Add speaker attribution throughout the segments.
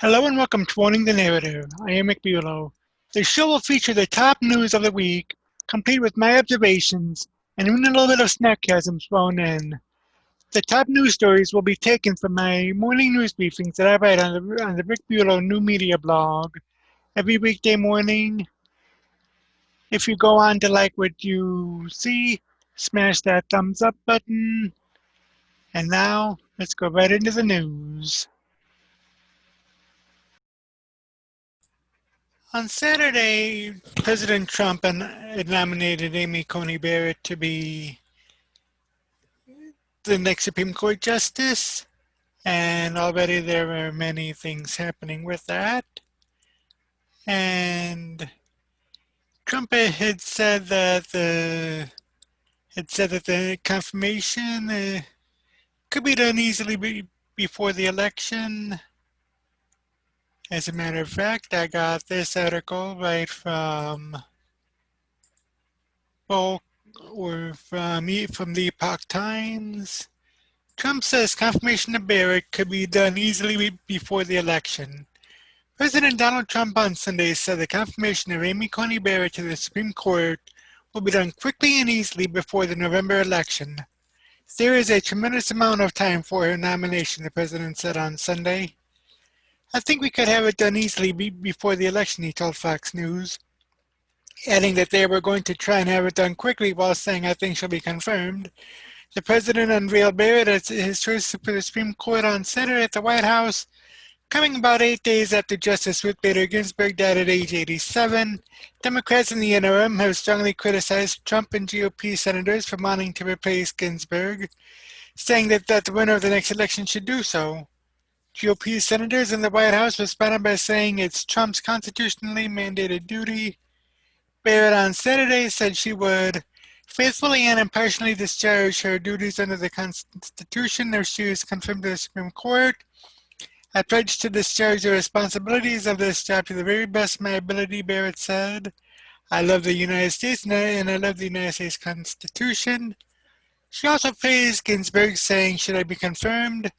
Speaker 1: Hello and welcome to Owning the Narrative. I am Bulow. The show will feature the top news of the week, complete with my observations, and even a little bit of sarcasm thrown in. The top news stories will be taken from my morning news briefings that I write on the Rick Bulow New Media blog every weekday morning. If you go on to like what you see, smash that thumbs up button. And now, let's go right into the news. On Saturday, President Trump had nominated Amy Coney Barrett to be the next Supreme Court Justice, and already there were many things happening with that. And Trump had said that the confirmation could be done easily before the election. As a matter of fact, I got this article right from Bulow or from the Epoch Times. Trump says confirmation of Barrett could be done easily before the election. President Donald Trump on Sunday said the confirmation of Amy Coney Barrett to the Supreme Court will be done quickly and easily before the November election. There is a tremendous amount of time for her nomination, the president said on Sunday. I think we could have it done easily before the election, he told Fox News, adding that they were going to try and have it done quickly while saying I think she'll be confirmed. The president unveiled Barrett as his choice for the Supreme Court on Saturday at the White House, coming about 8 days after Justice Ruth Bader Ginsburg died at age 87. Democrats in the interim have strongly criticized Trump and GOP senators for wanting to replace Ginsburg, saying that the winner of the next election should do so. GOP senators in the White House responded by saying it's Trump's constitutionally mandated duty. Barrett on Saturday said she would faithfully and impartially discharge her duties under the Constitution if she is confirmed to the Supreme Court. I pledge to discharge the responsibilities of this job to the very best of my ability, Barrett said. I love the United States and I love the United States Constitution. She also praised Ginsburg, saying, should I be confirmed,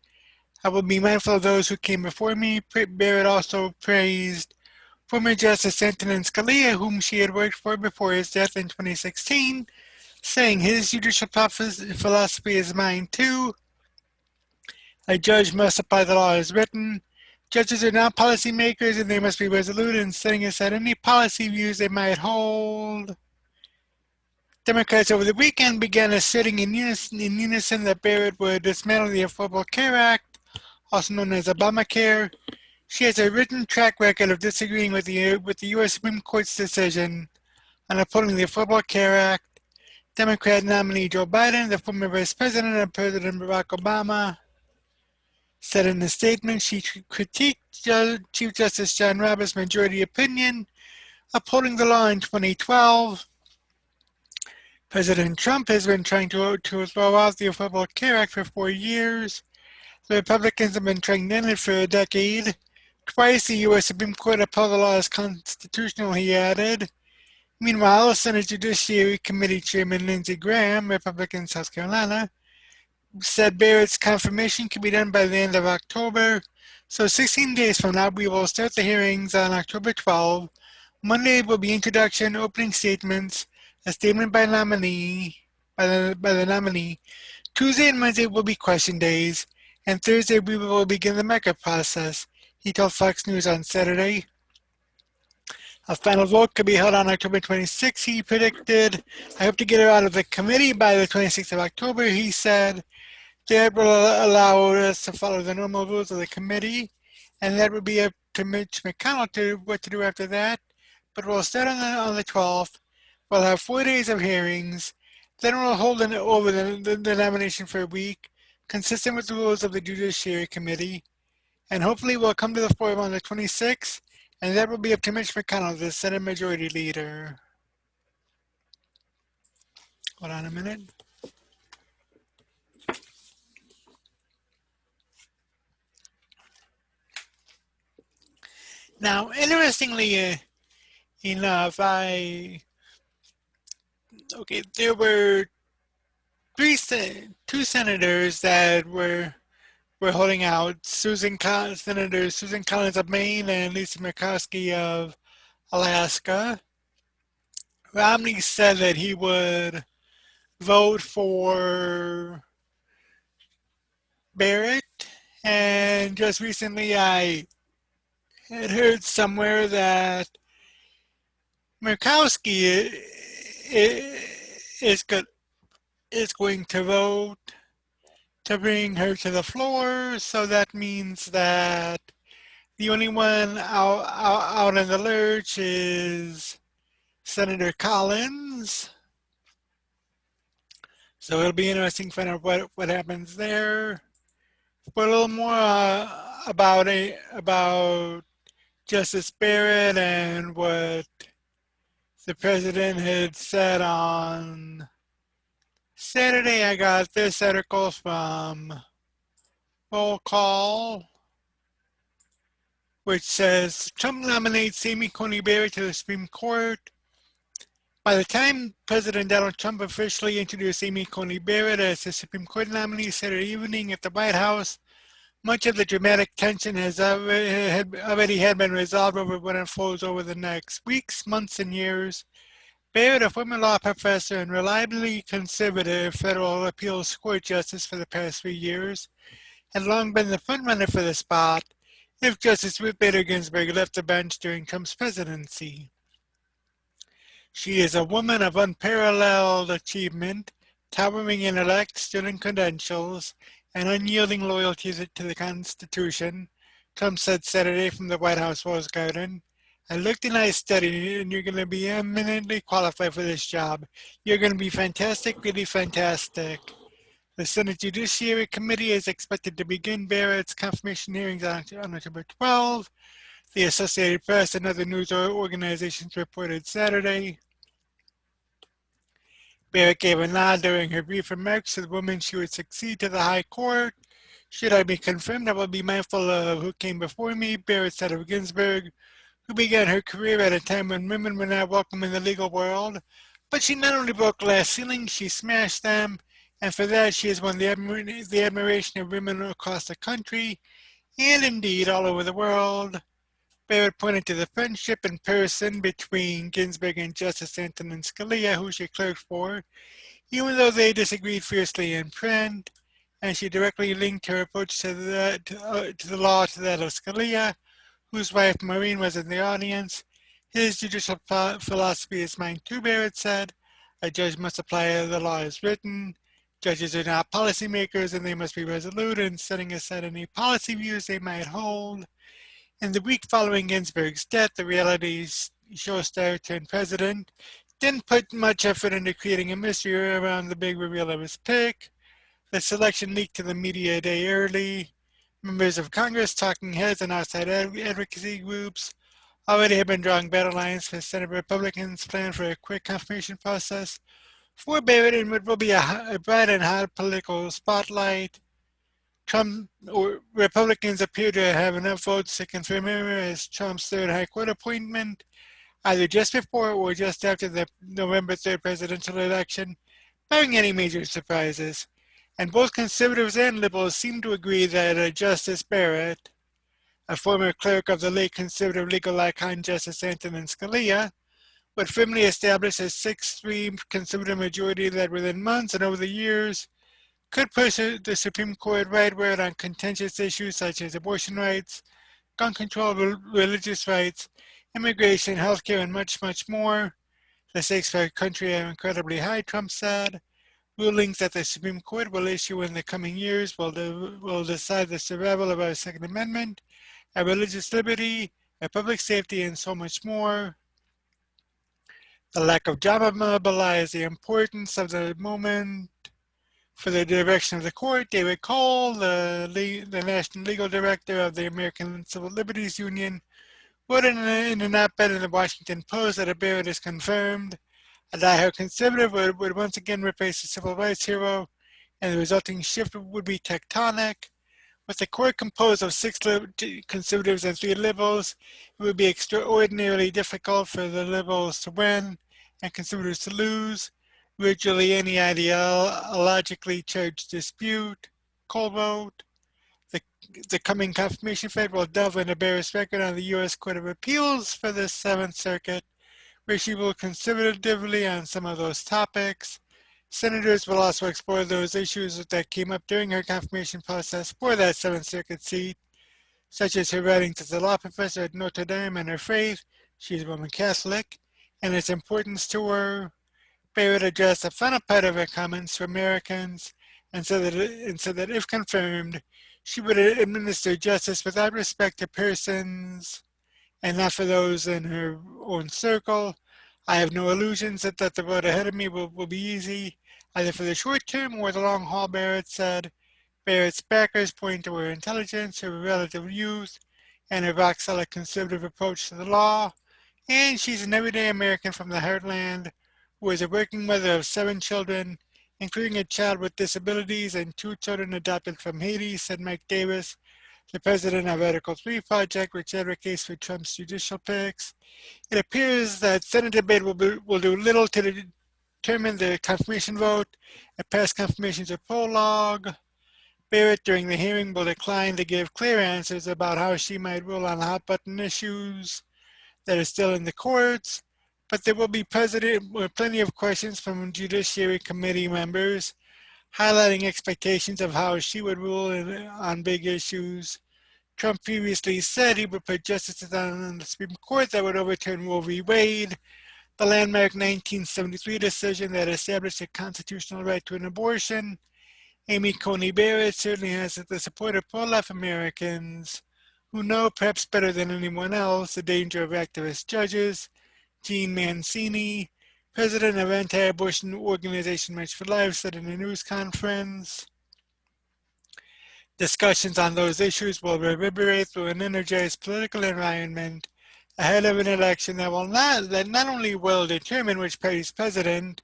Speaker 1: I will be mindful of those who came before me. Barrett also praised former Justice Antonin Scalia, whom she had worked for before his death in 2016, saying his judicial philosophy is mine too. A judge must apply the law as written. Judges are not policymakers and they must be resolute in setting aside any policy views they might hold. Democrats over the weekend began asserting in unison that Barrett would dismantle the Affordable Care Act, also known as Obamacare. She has a written track record of disagreeing with the U.S. Supreme Court's decision on upholding the Affordable Care Act. Democrat nominee Joe Biden, the former Vice President of President Barack Obama, said in a statement she critiqued Chief Justice John Roberts' majority opinion upholding the law in 2012. President Trump has been trying to throw out the Affordable Care Act for 4 years. The Republicans have been trying to end it for a decade. Twice the U.S. Supreme Court upheld the law as constitutional, he added. Meanwhile, Senate Judiciary Committee Chairman Lindsey Graham, Republican South Carolina, said Barrett's confirmation could be done by the end of October. So 16 days from now, we will start the hearings on October 12. Monday will be introduction, opening statements, a statement by the nominee. Tuesday and Wednesday will be question days, and Thursday we will begin the MECA process, he told Fox News on Saturday. A final vote could be held on October 26, he predicted. I hope to get her out of the committee by the 26th of October, he said. That will allow us to follow the normal rules of the committee, and that would be up to Mitch McConnell to what to do after that. But we'll start on the 12th. We'll have 4 days of hearings. Then we'll hold over the nomination for a week, consistent with the rules of the Judiciary Committee. And hopefully we'll come to the floor on the 26th, and that will be up to Mitch McConnell, the Senate Majority Leader. Hold on a minute. Now, interestingly enough, there were two senators that were were holding out. Senator Susan Collins of Maine and Lisa Murkowski of Alaska. Romney said that he would vote for Barrett, and just recently I had heard somewhere that Murkowski is going to vote to bring her to the floor. So that means that the only one out in the lurch is Senator Collins. So it'll be interesting to find out what happens there. But a little more about Justice Barrett and what the president had said on Saturday. I got this article from Roll Call, which says Trump nominates Amy Coney Barrett to the Supreme Court. By the time President Donald Trump officially introduced Amy Coney Barrett as the Supreme Court nominee Saturday evening at the White House, much of the dramatic tension has already had been resolved over what unfolds over the next weeks, months, and years. Barrett, a former law professor and reliably conservative federal appeals court justice for the past 3 years, had long been the frontrunner for the spot if Justice Ruth Bader Ginsburg left the bench during Trump's presidency. She is a woman of unparalleled achievement, towering intellect, sterling credentials, and unyielding loyalty to the Constitution, Trump said Saturday from the White House Rose Garden. I looked and I studied, and you're going to be eminently qualified for this job. You're going to be fantastic, really fantastic. The Senate Judiciary Committee is expected to begin Barrett's confirmation hearings on October 12. The Associated Press and other news organizations reported Saturday. Barrett gave a nod during her brief remarks to the woman she would succeed to the High Court. Should I be confirmed, I will be mindful of who came before me, Barrett said of Ginsburg, who began her career at a time when women were not welcome in the legal world. But she not only broke glass ceilings, she smashed them, and for that she has won the admiration of women across the country, and indeed all over the world. Barrett pointed to the friendship in person between Ginsburg and Justice Antonin Scalia, who she clerked for, even though they disagreed fiercely in print, and she directly linked her approach to the law to that of Scalia, whose wife Maureen was in the audience. His judicial philosophy is mine too, Barrett said. A judge must apply the law as written. Judges are not policymakers, and they must be resolute in setting aside any policy views they might hold. In the week following Ginsburg's death, the reality show star turned president didn't put much effort into creating a mystery around the big reveal of his pick. The selection leaked to the media a day early. Members of Congress, talking heads, and outside advocacy groups already have been drawing battle lines for Senate Republicans' plan for a quick confirmation process for Barrett in what will be a bright and hot political spotlight. Republicans appear to have enough votes to confirm her as Trump's third High Court appointment, either just before or just after the November 3rd presidential election, barring any major surprises. And both conservatives and liberals seem to agree that Justice Barrett, a former clerk of the late conservative legal icon Justice Antonin Scalia, would firmly establish a 6-3 conservative majority that within months and over the years could push the Supreme Court rightward on contentious issues such as abortion rights, gun control, religious rights, immigration, healthcare, and much, much more. The stakes for our country are incredibly high, Trump said. Rulings that the Supreme Court will issue in the coming years will decide the survival of our Second Amendment, our religious liberty, our public safety, and so much more. The lack of drama belies the importance of the moment for the direction of the court. David Cole, the National Legal Director of the American Civil Liberties Union, wrote in an op-ed in the Washington Post that if Barrett is confirmed, a diehard conservative would once again replace the civil rights hero, and the resulting shift would be tectonic. With the court composed of 6 conservatives and 3 liberals, it would be extraordinarily difficult for the liberals to win and conservatives to lose. Virtually any ideologically charged dispute, Cole wrote. The the coming confirmation fight will delve into Barrett's record on the U.S. Court of Appeals for the Seventh Circuit, where she will conservatively on some of those topics. Senators will also explore those issues that came up during her confirmation process for that Seventh Circuit seat, such as her writings as a law professor at Notre Dame and her faith, she's Roman Catholic, and its importance to her. Barrett addressed the final part of her comments to Americans and said that if confirmed, she would administer justice without respect to persons and not for those in her own circle. I have no illusions that the road ahead of me will be easy, either for the short term or the long haul, Barrett said. Barrett's backers point to her intelligence, her relative youth, and her rock-solid conservative approach to the law. And she's an everyday American from the heartland who is a working mother of 7 children, including a child with disabilities and 2 children adopted from Haiti, said Mike Davis, the president of Article 3 Project, which advocates for Trump's judicial picks. It appears that Senate debate will do little to determine the confirmation vote. A past confirmations are prologue. Barrett, during the hearing, will decline to give clear answers about how she might rule on hot-button issues that are still in the courts, but there will be plenty of questions from Judiciary Committee members highlighting expectations of how she would rule on big issues. Trump previously said he would put justices on the Supreme Court that would overturn Roe v. Wade, the landmark 1973 decision that established a constitutional right to an abortion. Amy Coney Barrett certainly has the support of pro-life Americans who know, perhaps better than anyone else, the danger of activist judges. Jean Mancini, president of anti-abortion organization March for Life, said in a news conference, discussions on those issues will reverberate through an energized political environment ahead of an election that not only will determine which party's president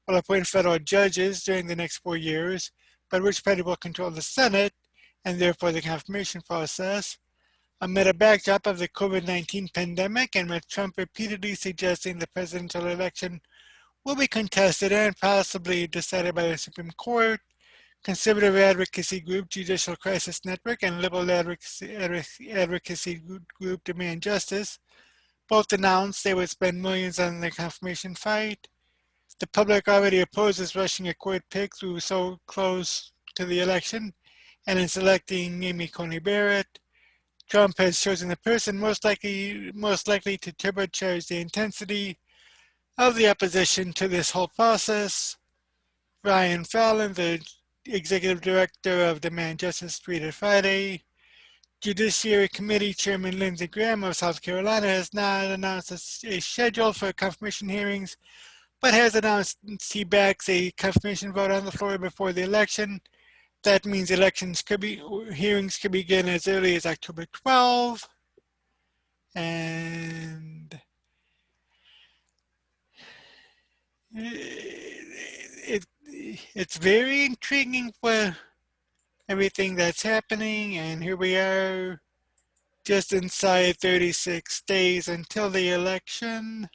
Speaker 1: will appoint federal judges during the next 4 years, but which party will control the Senate and therefore the confirmation process. Amid a backdrop of the COVID-19 pandemic and with Trump repeatedly suggesting the presidential election will be contested and possibly decided by the Supreme Court, conservative advocacy group Judicial Crisis Network and liberal advocacy group Demand Justice both announced they would spend millions on the confirmation fight. The public already opposes rushing a court pick through so close to the election, and in selecting Amy Coney Barrett, Trump has chosen the person most likely to turbocharge the intensity of the opposition to this whole process. Brian Fallon, the executive director of Demand Justice, tweeted Friday, Judiciary Committee Chairman Lindsey Graham of South Carolina has not announced a schedule for confirmation hearings, but has announced he backs a confirmation vote on the floor before the election. That means hearings could begin as early as October 12, and it's very intriguing for everything that's happening, and here we are just inside 36 days until the election.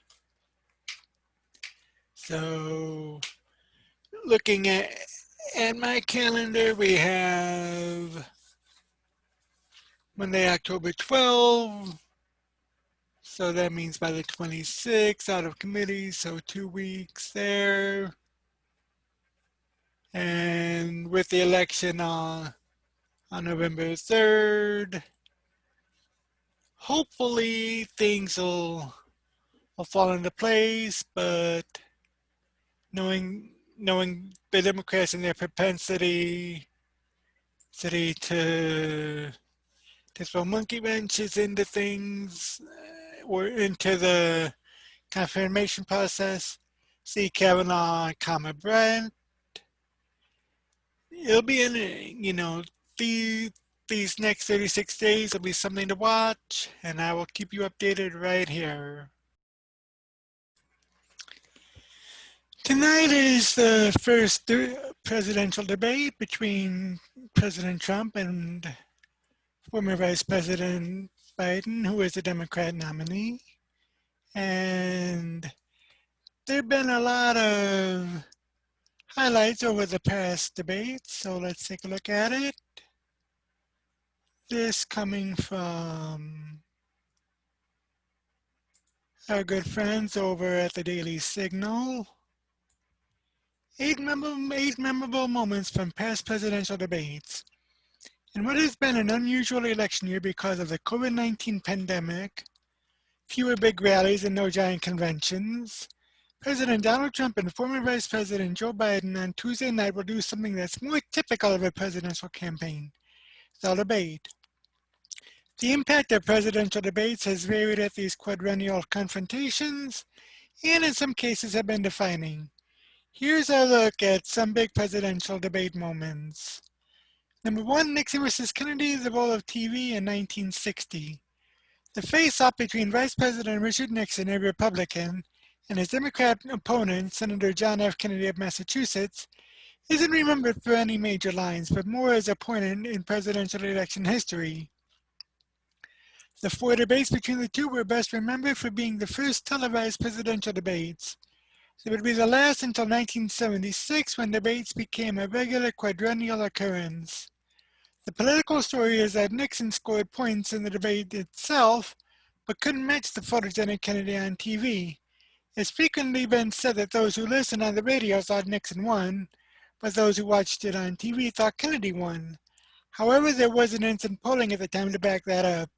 Speaker 1: So looking at my calendar, we have Monday, October 12th. So that means by the 26th out of committee, so 2 weeks there. And with the election on November 3rd, hopefully things will fall into place, but knowing the Democrats and their propensity to throw monkey wrenches into things or into the confirmation process, see Kavanaugh, Brent. It'll be these next 36 days will be something to watch, and I will keep you updated right here. Tonight is the first presidential debate between President Trump and former Vice President Biden, who is the Democrat nominee. And there have been a lot of highlights over the past debates, so let's take a look at it. this coming from our good friends over at the Daily Signal. Eight memorable moments from past presidential debates. In what has been an unusual election year because of the COVID-19 pandemic, fewer big rallies and no giant conventions, President Donald Trump and former Vice President Joe Biden on Tuesday night will do something that's more typical of a presidential campaign. They'll debate. The impact of presidential debates has varied at these quadrennial confrontations, and in some cases have been defining. Here's a look at some big presidential debate moments. Number one, Nixon versus Kennedy, the role of TV in 1960. The face-off between Vice President Richard Nixon, a Republican, and his Democrat opponent, Senator John F. Kennedy of Massachusetts, isn't remembered for any major lines, but more as a point in presidential election history. The four debates between the two were best remembered for being the first televised presidential debates. They would be the last until 1976, when debates became a regular quadrennial occurrence. The political story is that Nixon scored points in the debate itself, but couldn't match the photogenic Kennedy on TV. It's frequently been said that those who listened on the radio thought Nixon won, but those who watched it on TV thought Kennedy won. However, there wasn't instant polling at the time to back that up.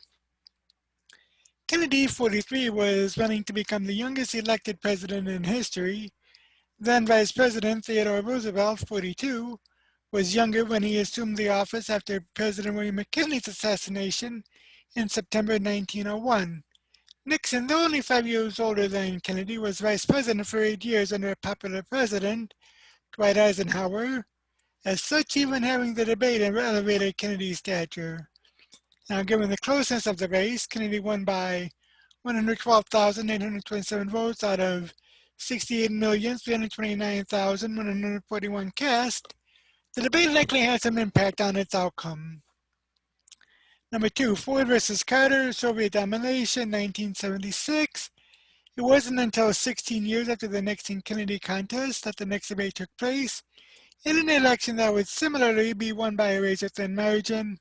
Speaker 1: Kennedy, 43, was running to become the youngest elected president in history. Then Vice President Theodore Roosevelt, 42, was younger when he assumed the office after President William McKinley's assassination in September 1901. Nixon, though only 5 years older than Kennedy, was vice president for 8 years under a popular president, Dwight Eisenhower. As such, even having the debate elevated Kennedy's stature. Now, given the closeness of the race, Kennedy won by 112,827 votes out of 68,329,141 cast. The debate likely had some impact on its outcome. Number two, Ford versus Carter, Soviet domination, 1976. It wasn't until 16 years after the Nixon-Kennedy contest that the next debate took place, in an election that would similarly be won by a razor-thin margin.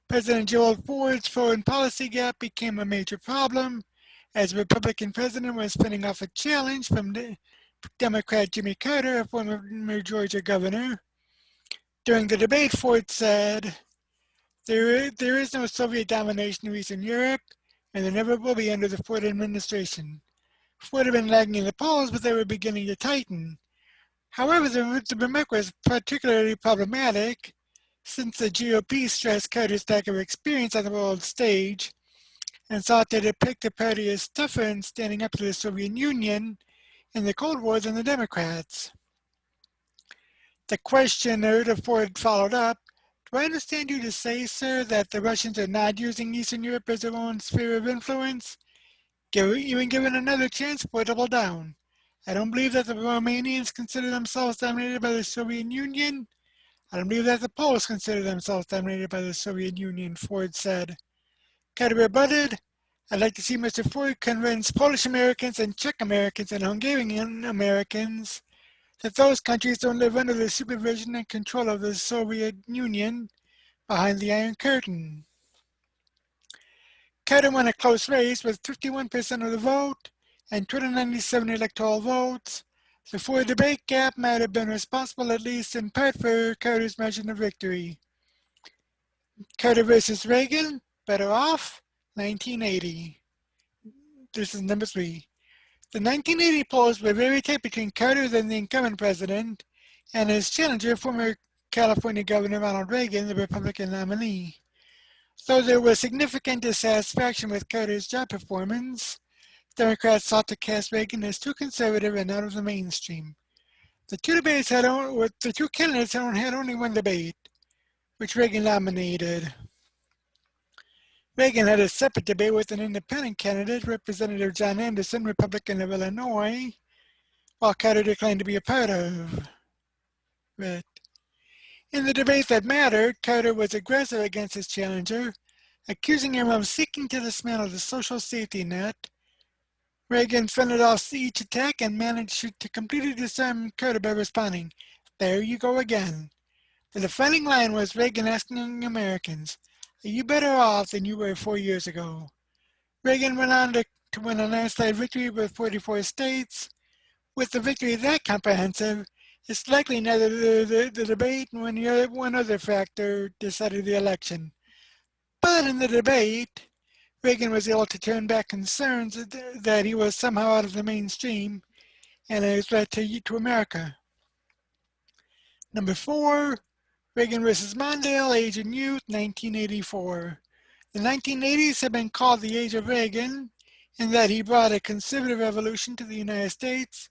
Speaker 1: President Gerald Ford's foreign policy gap became a major problem, as the Republican president was spinning off a challenge from Democrat Jimmy Carter, a former Georgia governor. During the debate, Ford said, there is no Soviet domination in Eastern Europe, and there never will be under the Ford administration. Ford had been lagging in the polls, but they were beginning to tighten. However, the remark was particularly problematic, since the GOP stressed Carter's lack of experience on the world stage and sought to depict the party as tougher in standing up to the Soviet Union in the Cold War than the Democrats. The questioner to Ford followed up, do I understand you to say, sir, that the Russians are not using Eastern Europe as their own sphere of influence? Even given another chance, Ford doubled down. I don't believe that the Romanians consider themselves dominated by the Soviet Union. I don't believe that the Poles consider themselves dominated by the Soviet Union, Ford said. Carter rebutted, I'd like to see Mr. Ford convince Polish Americans and Czech Americans and Hungarian Americans that those countries don't live under the supervision and control of the Soviet Union behind the Iron Curtain. Carter won a close race with 51% of the vote and 297 electoral votes. The Ford debate gap might have been responsible, at least in part, for Carter's margin of victory. Carter versus Reagan, better off, 1980. This is number three. The 1980 polls were very tight between Carter, then the incumbent president, and his challenger, former California Governor Ronald Reagan, the Republican nominee. Though there was significant dissatisfaction with Carter's job performance, Democrats sought to cast Reagan as too conservative and out of the mainstream. The two candidates had only one debate, which Reagan dominated. Reagan had a separate debate with an independent candidate, Representative John Anderson, Republican of Illinois, while Carter declined to be a part of it. In the debate that mattered, Carter was aggressive against his challenger, accusing him of seeking to dismantle the social safety net. Reagan fended off each attack and managed to completely disarm Carter by responding, "There you go again." The defining line was Reagan asking Americans, "Are you better off than you were 4 years ago?" Reagan went on to win a landslide victory with 44 states. With the victory that comprehensive, it's likely neither the debate nor one other factor decided the election. But in the debate, Reagan was able to turn back concerns that he was somehow out of the mainstream and a threat to America. Number 4, Reagan versus Mondale, Age and Youth, 1984. The 1980s have been called the age of Reagan in that he brought a conservative revolution to the United States.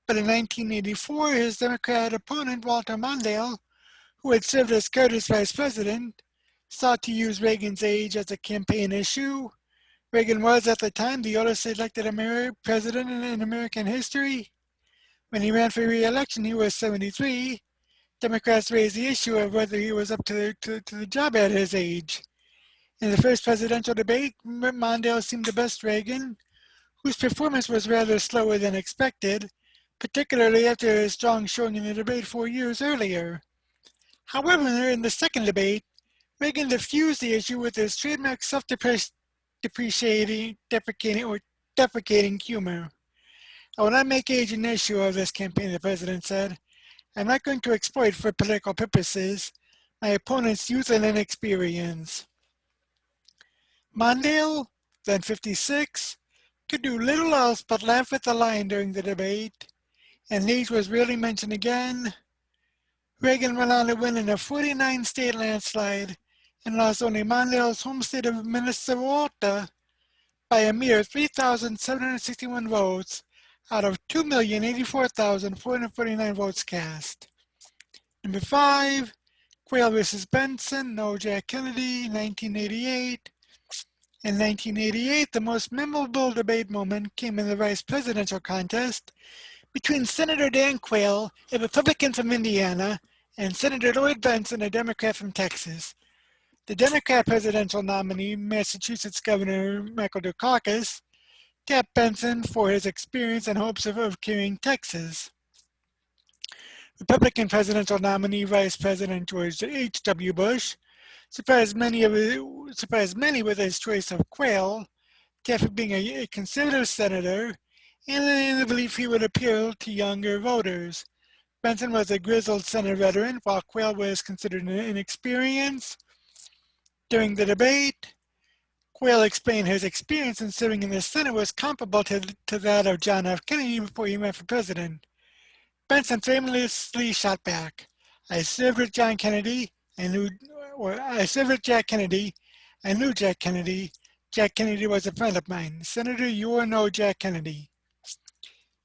Speaker 1: But in 1984, his Democrat opponent, Walter Mondale, who had served as Carter's vice president, sought to use Reagan's age as a campaign issue. Reagan was, at the time, the oldest elected president in American history. When he ran for re-election, he was 73. Democrats raised the issue of whether he was up to the job at his age. In the first presidential debate, Mondale seemed to best Reagan, whose performance was rather slower than expected, particularly after a strong showing in the debate 4 years earlier. However, in the second debate, Reagan diffused the issue with his trademark self-deprecating humor. "I will not make age an issue of this campaign," the president said. "I'm not going to exploit for political purposes my opponent's youth and inexperience." Mondale, then 56, could do little else but laugh at the line during the debate, and age was rarely mentioned again. Reagan went on to win in a 49-state landslide and lost only Mondale's home state of Minnesota by a mere 3,761 votes out of 2,084,449 votes cast. Number 5, Quayle versus Benson, no Jack Kennedy, 1988. In 1988, the most memorable debate moment came in the vice presidential contest between Senator Dan Quayle, a Republican from Indiana, and Senator Lloyd Benson, a Democrat from Texas. The Democrat presidential nominee, Massachusetts Governor Michael Dukakis, tapped Benson for his experience and hopes of carrying Texas. Republican presidential nominee Vice President George H.W. Bush surprised many with his choice of Quayle, after being a conservative senator, and in the belief he would appeal to younger voters. Benson was a grizzled Senate veteran, while Quayle was considered inexperienced. During the debate, Quayle explained his experience in serving in the Senate was comparable to that of John F. Kennedy before he ran for president. Benson famously shot back, "I served with Jack Kennedy. I knew Jack Kennedy. Jack Kennedy was a friend of mine. Senator, you are no Jack Kennedy."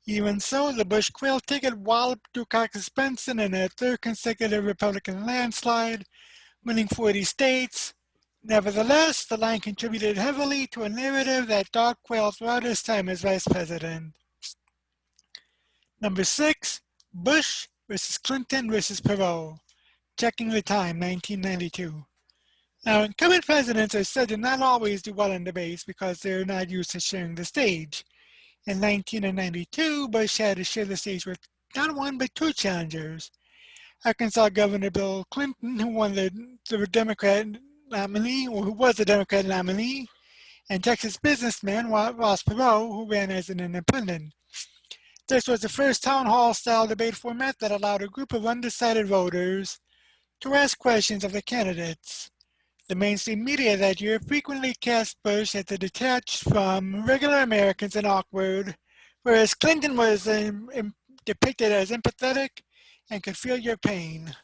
Speaker 1: Even so, the Bush-Quayle ticket walloped Dukakis Benson in a third consecutive Republican landslide, winning 40 states. Nevertheless, the line contributed heavily to a narrative that dogged Quayle throughout his time as vice president. Number 6, Bush versus Clinton versus Perot. Checking the time, 1992. Now, incumbent presidents are said to not always do well in debates because they're not used to sharing the stage. In 1992, Bush had to share the stage with not one but two challengers. Arkansas Governor Bill Clinton, who was the Democrat nominee, and Texas businessman Ross Perot, who ran as an independent. This was the first town hall-style debate format that allowed a group of undecided voters to ask questions of the candidates. The mainstream media that year frequently cast Bush as detached from regular Americans and awkward, whereas Clinton was depicted as empathetic and could feel your pain.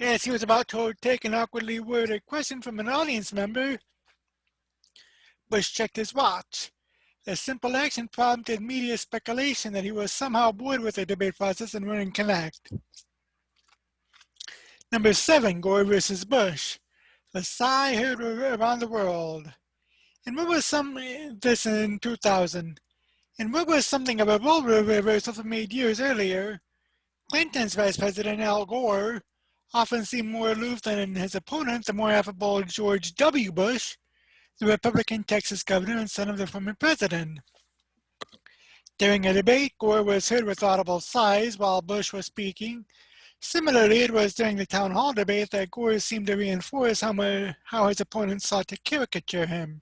Speaker 1: As he was about to take an awkwardly worded question from an audience member, Bush checked his watch. The simple action prompted media speculation that he was somehow bored with the debate process and wouldn't connect. Number 7, Gore versus Bush. The sigh heard around the world. And what was this in 2000? And what was something of a role reversal from 8 years earlier? Clinton's Vice President Al Gore often seemed more aloof than his opponent, the more affable George W. Bush, the Republican Texas governor and son of the former president. During a debate, Gore was heard with audible sighs while Bush was speaking, Similarly, it was during the town hall debate that Gore seemed to reinforce how his opponents sought to caricature him.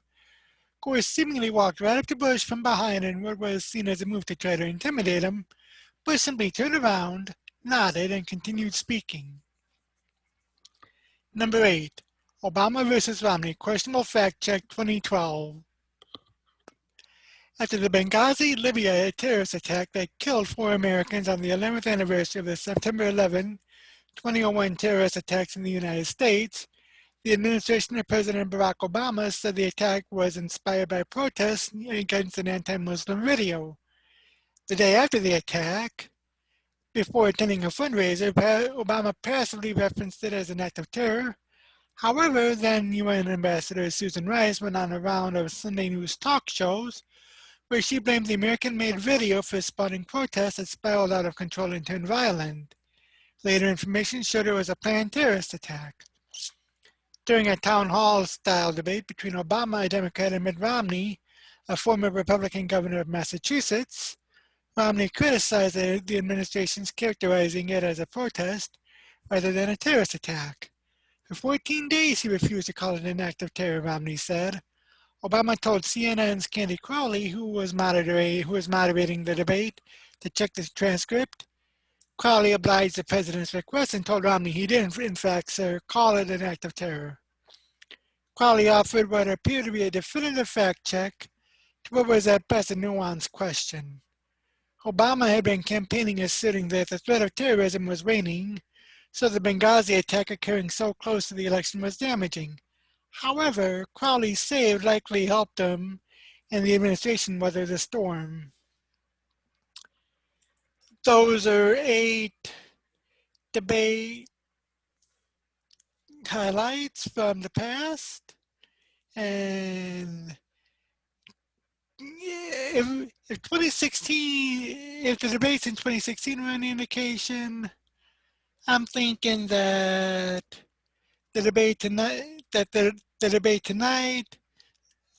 Speaker 1: Gore seemingly walked right up to Bush from behind in what was seen as a move to try to intimidate him. Bush simply turned around, nodded, and continued speaking. Number 8. Obama versus Romney, questionable fact check 2012. After the Benghazi, Libya terrorist attack that killed 4 Americans on the 11th anniversary of the September 11, 2001 terrorist attacks in the United States, the administration of President Barack Obama said the attack was inspired by protests against an anti-Muslim video. The day after the attack, before attending a fundraiser, Obama passively referenced it as an act of terror. However, then UN Ambassador Susan Rice went on a round of Sunday news talk shows where she blamed the American-made video for spawning protests that spiraled out of control and turned violent. Later information showed it was a planned terrorist attack. During a town hall-style debate between Obama, a Democrat, and Mitt Romney, a former Republican governor of Massachusetts, Romney criticized the administration's characterizing it as a protest rather than a terrorist attack. For 14 days, he refused to call it an act of terror, Romney said. Obama told CNN's Candy Crowley, who was moderating the debate, to check the transcript. Crowley obliged the president's request and told Romney he didn't, in fact, sir, call it an act of terror. Crowley offered what appeared to be a definitive fact check to what was at best a nuanced question. Obama had been campaigning asserting that the threat of terrorism was waning, so the Benghazi attack occurring so close to the election was damaging. However, Crowley's save likely helped him and the administration weather the storm. Those are 8 debate highlights from the past. And if 2016, if the debates in 2016 were any indication, I'm thinking that the debate tonight,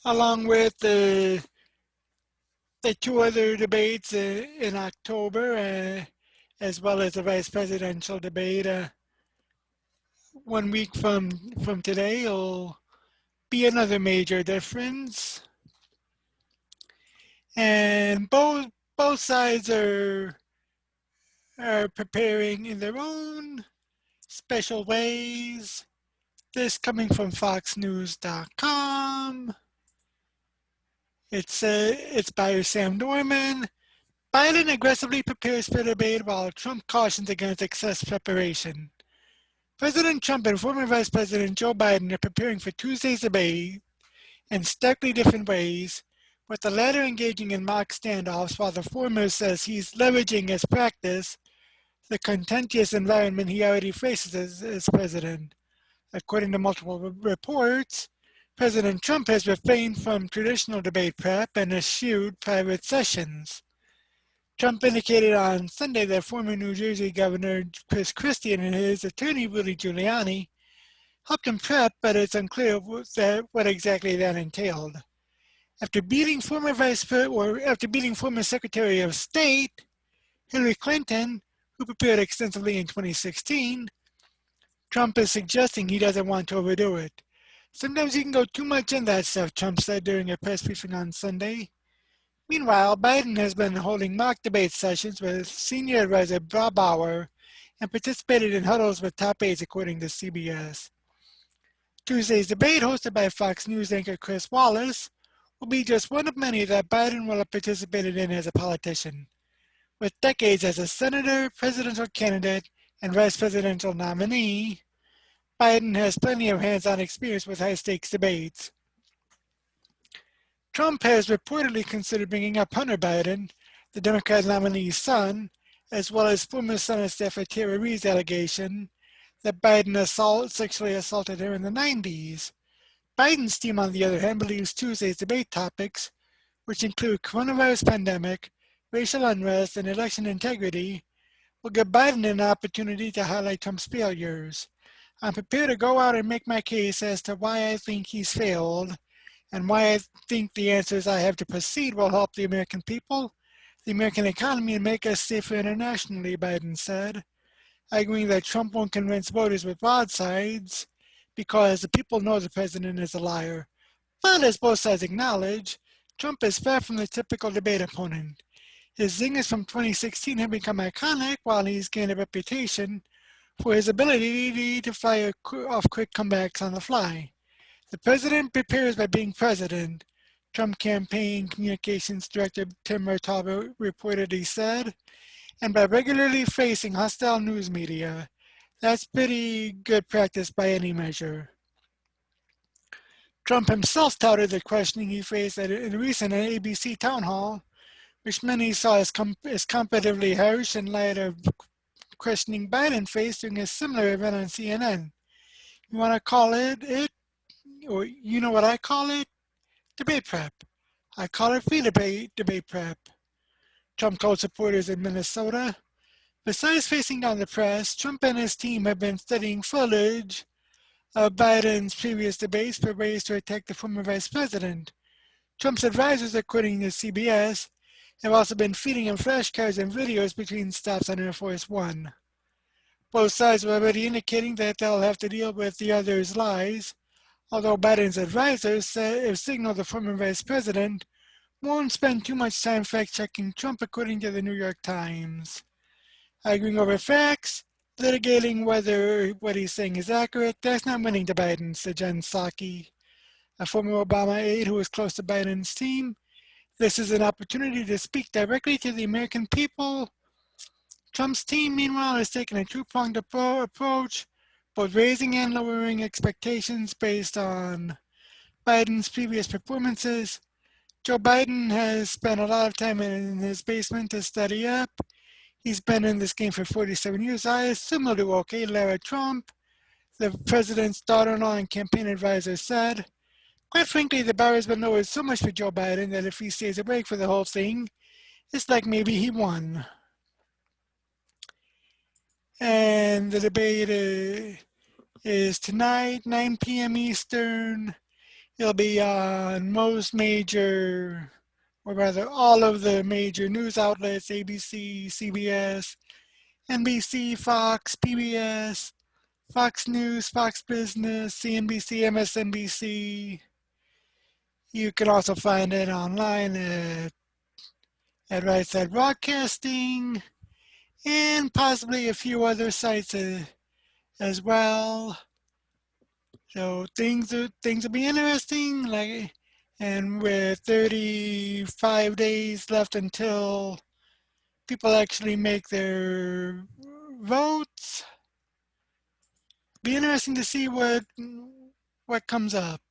Speaker 1: along with the 2 other debates in October, as well as the vice presidential debate 1 week from today, will be another major difference. And both sides are preparing in their own special ways. This coming from foxnews.com. It's by Sam Norman. Biden aggressively prepares for debate while Trump cautions against excess preparation. President Trump and former Vice President Joe Biden are preparing for Tuesday's debate in starkly different ways, with the latter engaging in mock standoffs while the former says he's leveraging as practice the contentious environment he already faces as president. According to multiple reports, President Trump has refrained from traditional debate prep and eschewed private sessions. Trump indicated on Sunday that former New Jersey Governor Chris Christie and his attorney Rudy Giuliani helped him prep, but it's unclear what exactly that entailed. After beating former Secretary of State Hillary Clinton, who prepared extensively in 2016, Trump is suggesting he doesn't want to overdo it. Sometimes you can go too much in that stuff, Trump said during a press briefing on Sunday. Meanwhile, Biden has been holding mock debate sessions with senior advisor Bob Bauer and participated in huddles with top aides, according to CBS. Tuesday's debate, hosted by Fox News anchor Chris Wallace, will be just one of many that Biden will have participated in as a politician. With decades as a senator, presidential candidate, and vice presidential nominee, Biden has plenty of hands-on experience with high-stakes debates. Trump has reportedly considered bringing up Hunter Biden, the Democrat nominee's son, as well as former Senate staffer Tara Reade's allegation that Biden sexually assaulted her in the 90s. Biden's team, on the other hand, believes Tuesday's debate topics, which include coronavirus pandemic, racial unrest, and election integrity, will give Biden an opportunity to highlight Trump's failures. I'm prepared to go out and make my case as to why I think he's failed and why I think the answers I have to proceed will help the American people, the American economy, and make us safer internationally, Biden said. arguing that Trump won't convince voters with broadsides because the people know the president is a liar. But as both sides acknowledge, Trump is far from the typical debate opponent. His zingers from 2016 have become iconic while he's gained a reputation for his ability to fire off quick comebacks on the fly. The president prepares by being president, Trump campaign communications director Tim Murtaugh reportedly said, and by regularly facing hostile news media. That's pretty good practice by any measure. Trump himself touted the questioning he faced in a recent ABC town hall, which many saw as comparatively harsh in light of questioning Biden faced during a similar event on CNN. You want to call it, or you know what I call it? Debate prep. I call it free debate prep. Trump told supporters in Minnesota. Besides facing down the press, Trump and his team have been studying footage of Biden's previous debates for ways to attack the former vice president. Trump's advisors, according to CBS, have also been feeding him flashcards and videos between stops on Air Force One. Both sides were already indicating that they'll have to deal with the other's lies, although Biden's advisors have signaled the former vice president won't spend too much time fact-checking Trump, according to the New York Times. Arguing over facts, litigating whether what he's saying is accurate, that's not winning to Biden, said Jen Psaki, a former Obama aide who was close to Biden's team. This is an opportunity to speak directly to the American people. Trump's team, meanwhile, has taken a two-pronged approach, both raising and lowering expectations based on Biden's previous performances. Joe Biden has spent a lot of time in his basement to study up. He's been in this game for 47 years. I assume he'll do okay, Lara Trump, the president's daughter-in-law and campaign advisor, said. Quite frankly, the bar has been lowered so much for Joe Biden that if he stays awake for the whole thing, it's like maybe he won. And the debate is tonight, 9 p.m. Eastern. It'll be on most major, or rather all of the major news outlets, ABC, CBS, NBC, Fox, PBS, Fox News, Fox Business, CNBC, MSNBC. You can also find it online at Right Side Broadcasting and possibly a few other sites as well. So things will be interesting. And with 35 days left until people actually make their votes, be interesting to see what comes up.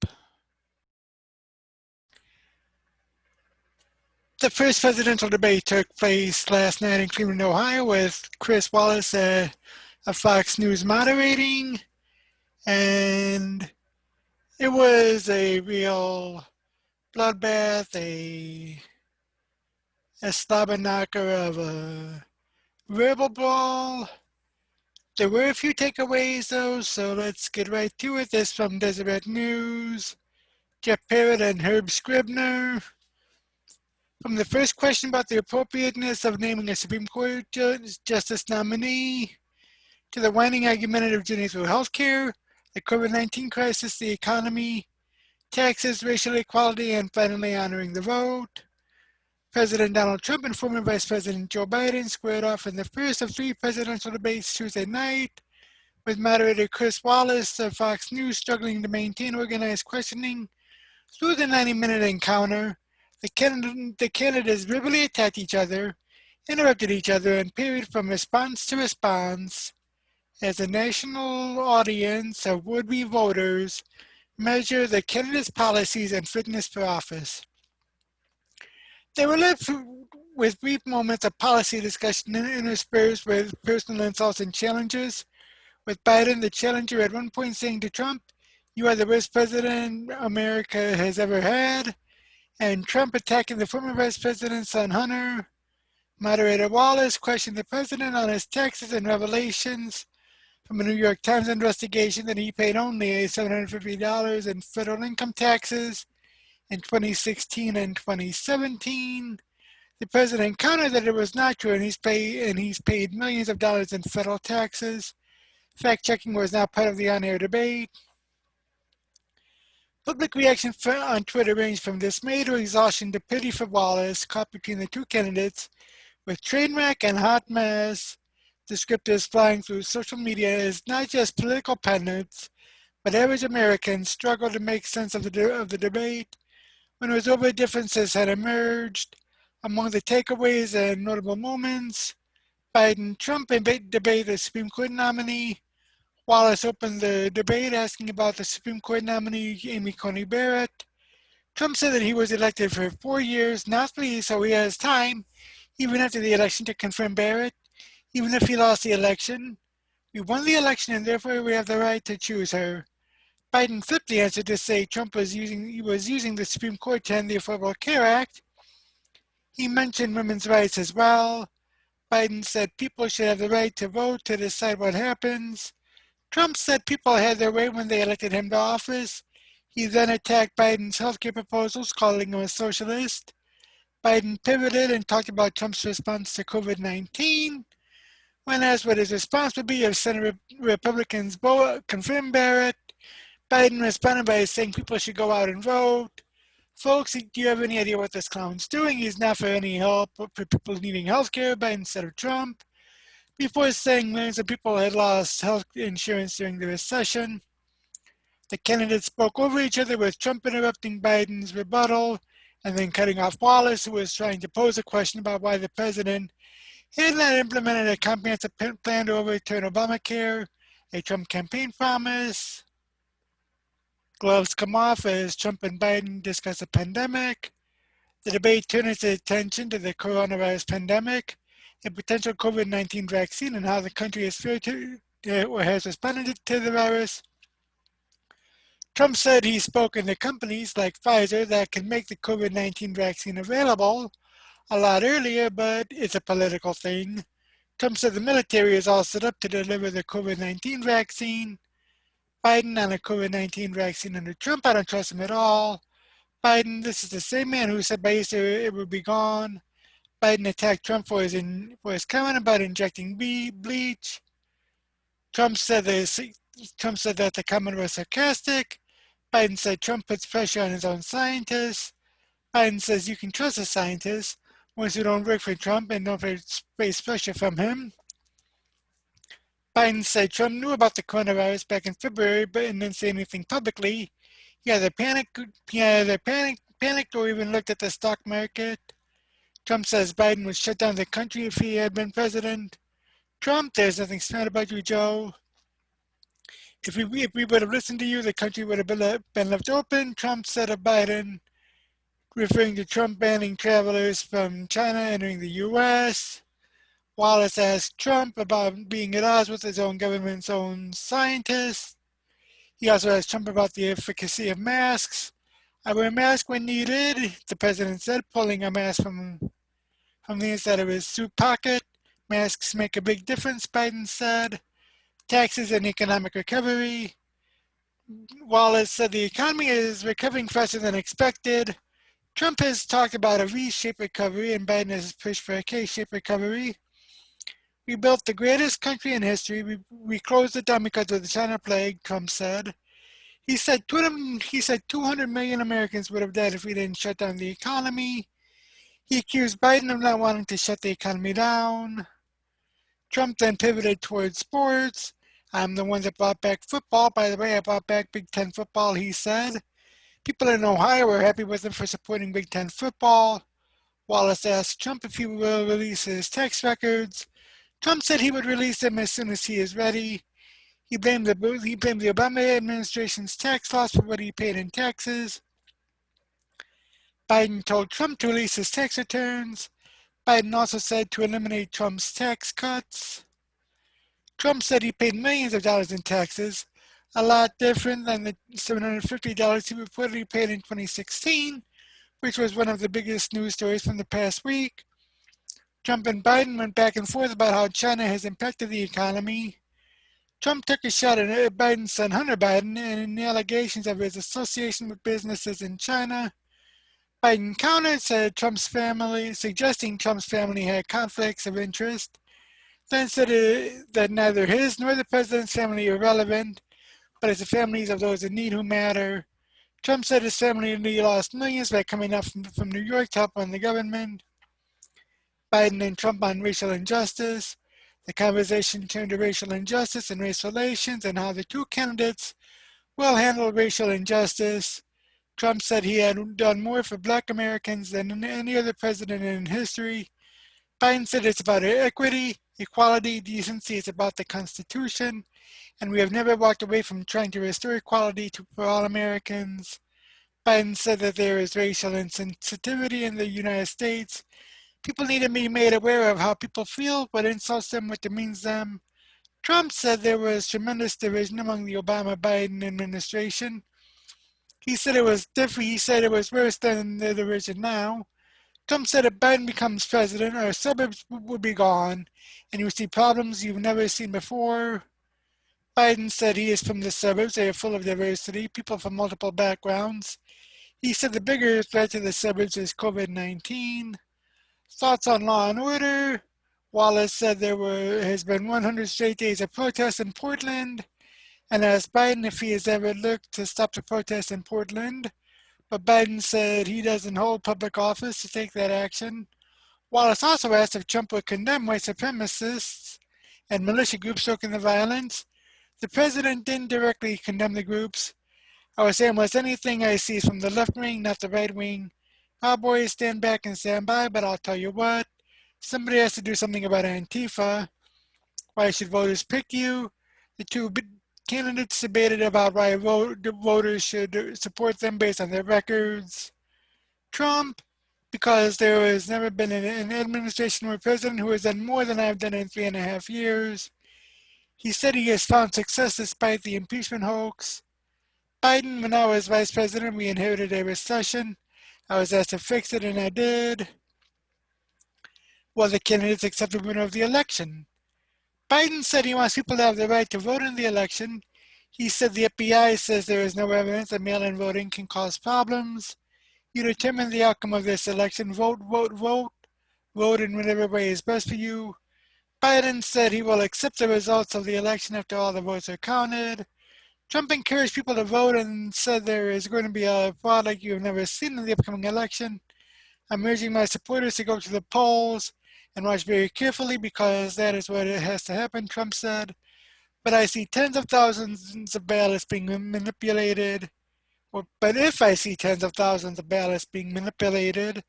Speaker 1: The first presidential debate took place last night in Cleveland, Ohio, with Chris Wallace of Fox News moderating, and it was a real bloodbath, a slobber knocker of a verbal brawl. There were a few takeaways, though, so let's get right to it. This from Deseret News, Jeff Parrott and Herb Scribner. From the first question about the appropriateness of naming a Supreme Court Justice nominee, to the whining argumentative journey through healthcare, the COVID-19 crisis, the economy, taxes, racial equality, and finally honoring the vote, President Donald Trump and former Vice President Joe Biden squared off in the first of three presidential debates Tuesday night, with moderator Chris Wallace of Fox News struggling to maintain organized questioning. Through the 90-minute encounter, the candidates verbally attacked each other, interrupted each other, and parried from response to response as a national audience of would-be voters measure the candidates' policies and fitness for office. They were left with brief moments of policy discussion interspersed with personal insults and challenges, with Biden, the challenger, at one point saying to Trump, "You are the worst president America has ever had," and Trump attacking the former vice president's son Hunter. Moderator Wallace questioned the president on his taxes and revelations from a New York Times investigation that he paid only $750 in federal income taxes in 2016 and 2017. The president countered that it was not true, and he's paid millions of dollars in federal taxes. Fact-checking was not part of the on-air debate. Public reaction on Twitter ranged from dismay to exhaustion to pity for Wallace, caught between the two candidates, with train wreck and hot mess descriptors flying through social media as not just political pundits, but average Americans struggled to make sense of the debate. When it was over, differences had emerged. Among the takeaways and notable moments, Biden-Trump debate the Supreme Court nominee. Wallace opened the debate asking about the Supreme Court nominee, Amy Coney Barrett. Trump said that he was elected for 4 years, not 3, so he has time, even after the election, to confirm Barrett. Even if he lost the election, we won the election and therefore we have the right to choose her. Biden flipped the answer to say Trump was using the Supreme Court to end the Affordable Care Act. He mentioned women's rights as well. Biden said people should have the right to vote to decide what happens. Trump said people had their way when they elected him to office. He then attacked Biden's healthcare proposals, calling him a socialist. Biden pivoted and talked about Trump's response to COVID-19. When asked what his response would be if Senate Republicans confirmed Barrett, Biden responded by saying people should go out and vote. Folks, do you have any idea what this clown's doing? He's not for any help for people needing health care, Biden said of Trump, before saying millions of people had lost health insurance during the recession. The candidates spoke over each other, with Trump interrupting Biden's rebuttal and then cutting off Wallace, who was trying to pose a question about why the president had not implemented a comprehensive plan to overturn Obamacare, a Trump campaign promise. Gloves come off as Trump and Biden discuss the pandemic. The debate turned its attention to the coronavirus pandemic, a potential COVID-19 vaccine, and how the country has responded to the virus. Trump said he's spoken to companies like Pfizer that can make the COVID-19 vaccine available a lot earlier, but it's a political thing. Trump said the military is all set up to deliver the COVID-19 vaccine. Biden on a COVID-19 vaccine under Trump, I don't trust him at all. Biden, this is the same man who said by Easter it would be gone. Biden attacked Trump for his comment about injecting bleach. Trump said that the comment was sarcastic. Biden said Trump puts pressure on his own scientists. Biden says you can trust the scientists, ones who don't work for Trump and don't face pressure from him. Biden said Trump knew about the coronavirus back in February, but didn't say anything publicly. He either panicked or even looked at the stock market. Trump says Biden would shut down the country if he had been president. Trump, there's nothing smart about you, Joe. If we would have listened to you, the country would have been left open, Trump said of Biden, referring to Trump banning travelers from China entering the U.S. Wallace asked Trump about being at odds with his own government's own scientists. He also asked Trump about the efficacy of masks. I wear a mask when needed, the president said, pulling a mask from the inside of his suit pocket. Masks make a big difference, Biden said. Taxes and economic recovery. Wallace said the economy is recovering faster than expected. Trump has talked about a V-shaped recovery, and Biden has pushed for a K-shaped recovery. We built the greatest country in history. We closed it down because of the China plague, Trump said. He said 200 million Americans would have died if we didn't shut down the economy. He accused Biden of not wanting to shut the economy down. Trump then pivoted towards sports. I'm the one that brought back football. By the way, I brought back Big Ten football, he said. People in Ohio were happy with him for supporting Big Ten football. Wallace asked Trump if he will release his tax records. Trump said he would release them as soon as he is ready. He blamed the Obama administration's tax laws for what he paid in taxes. Biden told Trump to release his tax returns. Biden also said to eliminate Trump's tax cuts. Trump said he paid millions of dollars in taxes, a lot different than the $750 he reportedly paid in 2016, which was one of the biggest news stories from the past week. Trump and Biden went back and forth about how China has impacted the economy. Trump took a shot at Biden's son Hunter Biden and the allegations of his association with businesses in China. Biden countered, said Trump's family, suggesting Trump's family had conflicts of interest, then said that neither his nor the president's family are relevant, but it's the families of those in need who matter. Trump said his family nearly lost millions by coming up from New York to help run the government. Biden and Trump on racial injustice. The conversation turned to racial injustice and race relations and how the two candidates will handle racial injustice. Trump said he had done more for black Americans than any other president in history. Biden said it's about equity, equality, decency, it's about the Constitution, and we have never walked away from trying to restore equality for all Americans. Biden said that there is racial insensitivity in the United States. People need to be made aware of how people feel, what insults them, what demeans them. Trump said there was tremendous division among the Obama-Biden administration. He said it was different. He said it was worse than the division now. Trump said if Biden becomes president, our suburbs would be gone, and you would see problems you've never seen before. Biden said he is from the suburbs. They are full of diversity, people from multiple backgrounds. He said the bigger threat to the suburbs is COVID-19. Thoughts on law and order. Wallace said has been 100 straight days of protests in Portland, and asked Biden if he has ever looked to stop the protests in Portland. But Biden said he doesn't hold public office to take that action. Wallace also asked if Trump would condemn white supremacists and militia groups stoking the violence. The president didn't directly condemn the groups. I was saying, was anything I see is from the left wing, not the right wing. Cowboys stand back and stand by, but I'll tell you what, somebody has to do something about Antifa. Why should voters pick you? The two candidates debated about why voters should support them based on their records. Trump, because there has never been an administration or president who has done more than I've done in 3.5 years. He said he has found success despite the impeachment hoax. Biden, when I was vice president, we inherited a recession. I was asked to fix it, and I did. Well, the candidates accepted the winner of the election. Biden said he wants people to have the right to vote in the election. He said the FBI says there is no evidence that mail-in voting can cause problems. You determine the outcome of this election. Vote, vote, vote. Vote in whatever way is best for you. Biden said he will accept the results of the election after all the votes are counted. Trump encouraged people to vote and said there is going to be a fraud like you have never seen in the upcoming election. I'm urging my supporters to go to the polls and watch very carefully because that is what it has to happen, Trump said. But I see tens of thousands of ballots being manipulated. But if I see tens of thousands of ballots being manipulated,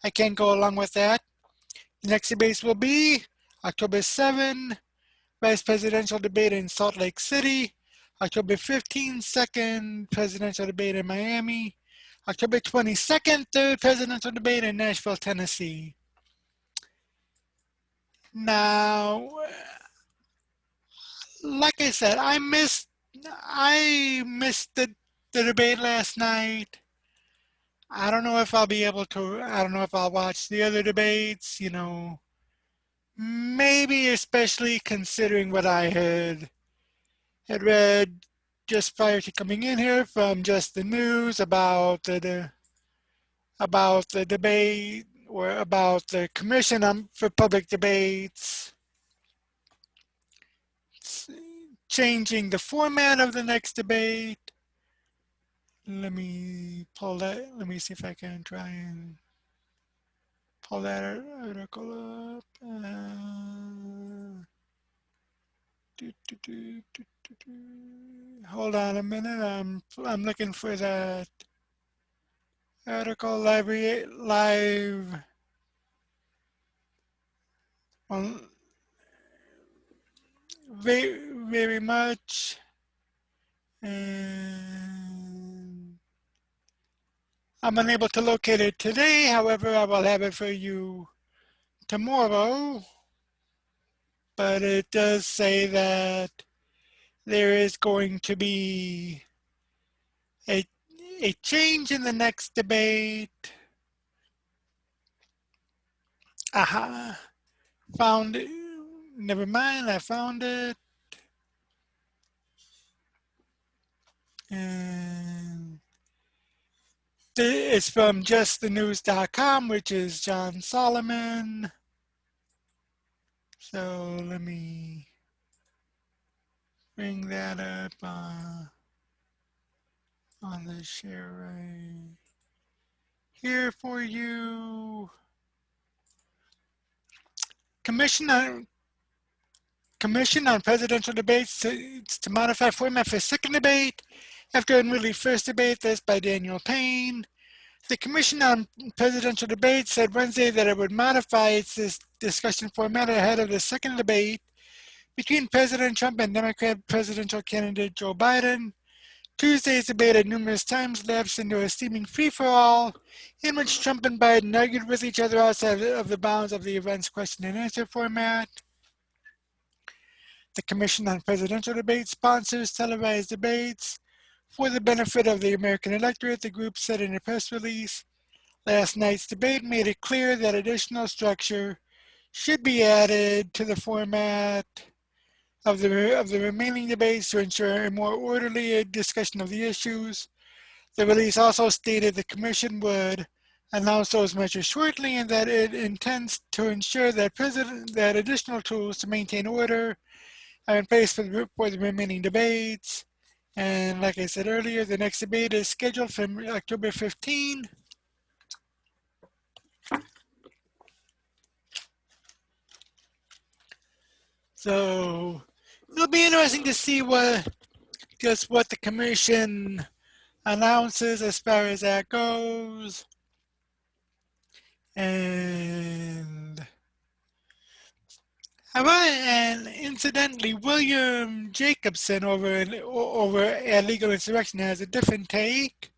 Speaker 1: I can't go along with that. The next debates will be October 7, vice presidential debate in Salt Lake City. October 15, second presidential debate in Miami. October 22nd, third presidential debate in Nashville, Tennessee. Now, like I said, I missed the debate last night. I don't know if I'll be able to. I don't know if I'll watch the other debates. Maybe especially considering what I had read just prior to coming in here from just the news about the debate or about the commission for public debates changing the format of the next debate. Let me pull that. Let me see if I can try and pull that article up. Hold on a minute. I'm looking for that article live. Well, very much. And I'm unable to locate it today. However, I will have it for you tomorrow. But it does say that there is going to be a, a change in the next debate. Aha, found it. Never mind, I found it. And is from justthenews.com, which is John Solomon. So let me bring that up on the share right here for you. Commission on Presidential Debates to modify format for second debate after unruly first debate. That's by Daniel Payne. The Commission on Presidential Debates said Wednesday that it would modify its discussion format ahead of the second debate between President Trump and Democrat presidential candidate Joe Biden. Tuesday's debate had numerous times lapsed into a steaming free-for-all in which Trump and Biden argued with each other outside of the bounds of the event's question and answer format. The Commission on Presidential Debates sponsors televised debates for the benefit of the American electorate, the group said in a press release. Last night's debate made it clear that additional structure should be added to the format of the remaining debates to ensure a more orderly discussion of the issues. The release also stated the Commission would announce those measures shortly and that it intends to ensure that additional tools to maintain order are in place for the remaining debates. And like I said earlier, the next debate is scheduled for October 15. So it'll be interesting to see what the commission announces as far as that goes. And incidentally, William Jacobson over at Legal Insurrection has a different take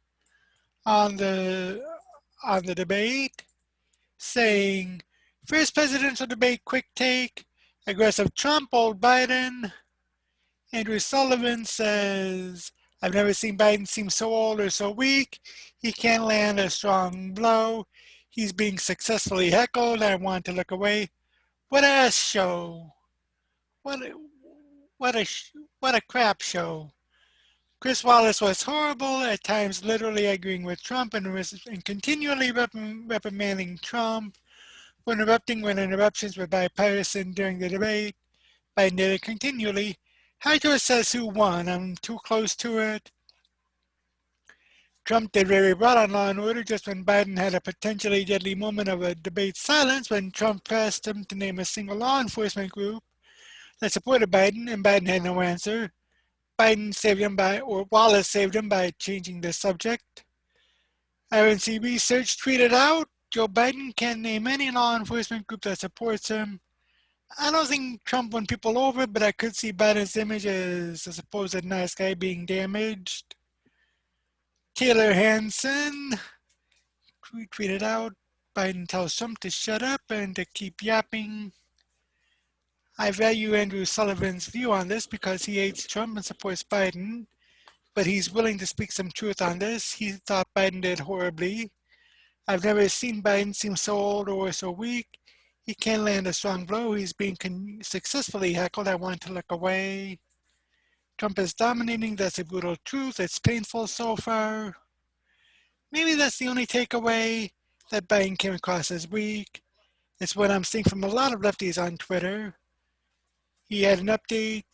Speaker 1: on the debate, saying, first presidential debate, quick take, aggressive Trump, old Biden. Andrew Sullivan says, I've never seen Biden seem so old or so weak. He can't land a strong blow. He's being successfully heckled. I want to look away. What a show. What a crap show. Chris Wallace was horrible, at times literally agreeing with Trump and continually reprimanding Trump for interrupting when interruptions were bipartisan during the debate. Biden did it continually. Hard to assess who won. I'm too close to it. Trump did very well on law and order just when Biden had a potentially deadly moment of a debate silence when Trump pressed him to name a single law enforcement group that supported Biden, and Biden had no answer. Wallace saved him by changing the subject. RNC Research tweeted out, Joe Biden can't name any law enforcement group that supports him. I don't think Trump won people over, but I could see Biden's image as a supposed nice guy being damaged. Taylor Hanson tweeted out, Biden tells Trump to shut up and to keep yapping. I value Andrew Sullivan's view on this because he hates Trump and supports Biden, but he's willing to speak some truth on this. He thought Biden did horribly. I've never seen Biden seem so old or so weak. He can't land a strong blow. He's being successfully heckled. I want to look away. Trump is dominating. That's a brutal truth. It's painful so far. Maybe that's the only takeaway, that Biden came across as weak. It's what I'm seeing from a lot of lefties on Twitter. He had an update.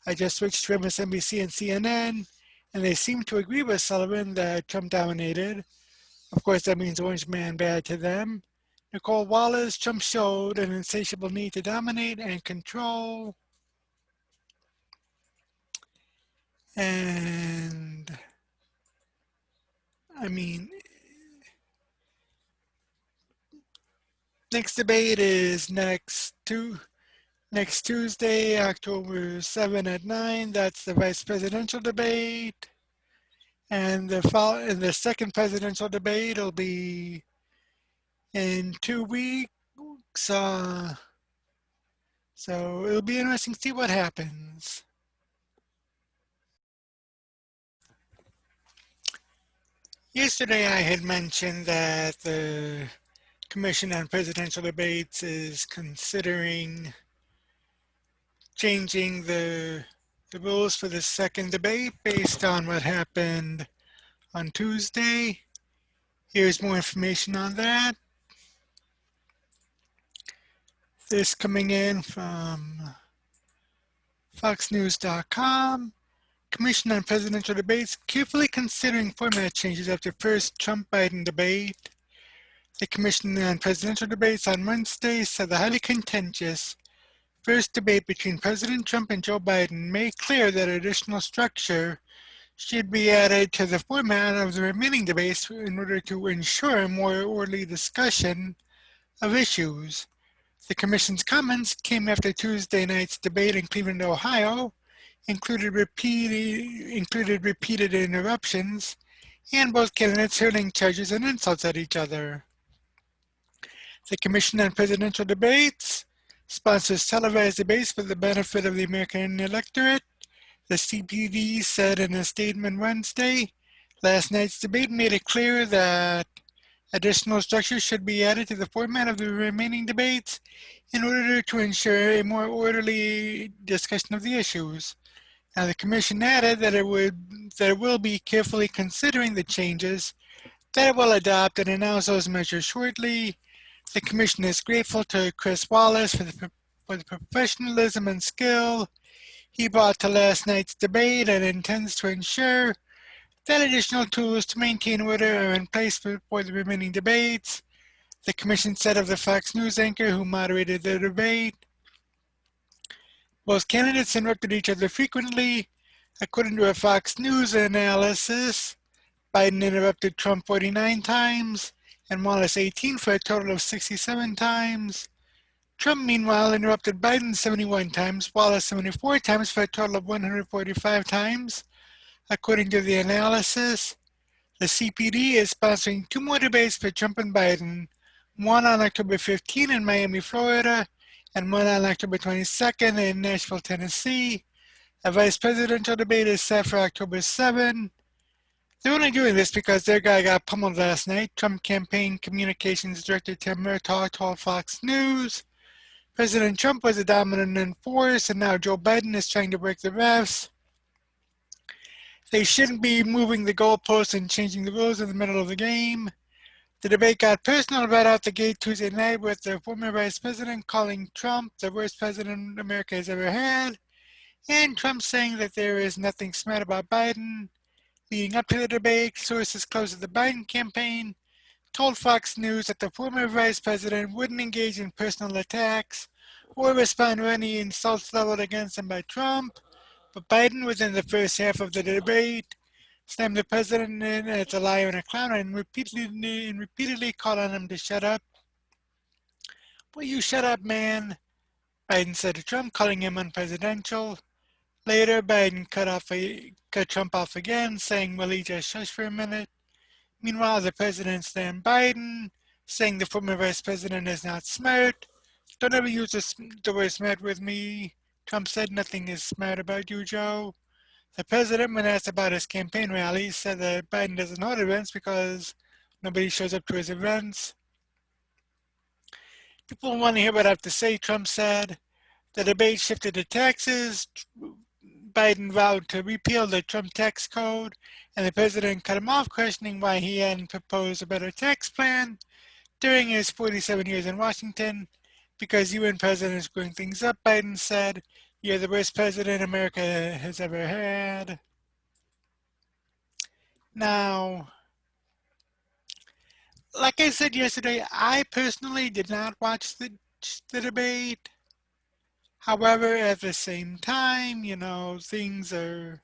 Speaker 1: I just switched to MSNBC and CNN, and they seem to agree with Sullivan that Trump dominated. Of course, that means Orange Man bad to them. Nicole Wallace, Trump showed an insatiable need to dominate and control. And, I mean, next debate is next Tuesday, October 7 at 9. That's the vice presidential debate. And the second presidential debate will be in 2 weeks. So it'll be interesting to see what happens. Yesterday I had mentioned that the Commission on Presidential Debates is considering changing the rules for the second debate based on what happened on Tuesday. Here's more information on that. This coming in from foxnews.com. Commission on Presidential Debates carefully considering format changes after first Trump-Biden debate. The Commission on Presidential Debates on Wednesday said the highly contentious first debate between President Trump and Joe Biden made clear that additional structure should be added to the format of the remaining debates in order to ensure a more orderly discussion of issues. The Commission's comments came after Tuesday night's debate in Cleveland, Ohio, included repeated interruptions and both candidates hurling charges and insults at each other. The Commission on Presidential Debates sponsors televised debates for the benefit of the American electorate. The CPD said in a statement Wednesday, last night's debate made it clear that additional structure should be added to the format of the remaining debates in order to ensure a more orderly discussion of the issues. Now, the Commission added that it will be carefully considering the changes that it will adopt and announce those measures shortly. The Commission is grateful to Chris Wallace for the professionalism and skill he brought to last night's debate and intends to ensure that additional tools to maintain order are in place for the remaining debates. The Commission said of the Fox News anchor who moderated the debate, both candidates interrupted each other frequently. According to a Fox News analysis, Biden interrupted Trump 49 times and Wallace 18 for a total of 67 times. Trump, meanwhile, interrupted Biden 71 times, Wallace 74 times for a total of 145 times. According to the analysis, the CPD is sponsoring two more debates for Trump and Biden, one on October 15 in Miami, Florida, and one on October 22nd in Nashville, Tennessee. A vice presidential debate is set for October 7. They're only doing this because their guy got pummeled last night. Trump campaign communications director Tim Murtaugh told Fox News. President Trump was a dominant force, and now Joe Biden is trying to break the refs. They shouldn't be moving the goalposts and changing the rules in the middle of the game. The debate got personal right out the gate Tuesday night with the former vice president calling Trump the worst president America has ever had, and Trump saying that there is nothing smart about Biden. Leading up to the debate, sources close to the Biden campaign told Fox News that the former vice president wouldn't engage in personal attacks or respond to any insults leveled against him by Trump, but Biden, within the first half of the debate, slammed the president in as a liar and a clown and repeatedly called on him to shut up. Will you shut up, man? Biden said to Trump, calling him unpresidential. Later, Biden cut Trump off again, saying, will he just shush for a minute? Meanwhile, the president slammed Biden, saying the former vice president is not smart. Don't ever use the word smart with me. Trump said nothing is smart about you, Joe. The president, when asked about his campaign rallies, said that Biden doesn't hold events because nobody shows up to his events. People want to hear what I have to say, Trump said. The debate shifted to taxes. Biden vowed to repeal the Trump tax code, and the president cut him off, questioning why he hadn't proposed a better tax plan during his 47 years in Washington. Because you and President screwing things up, Biden said, you're the worst president America has ever had. Now, like I said yesterday, I personally did not watch the debate. However, at the same time, things are,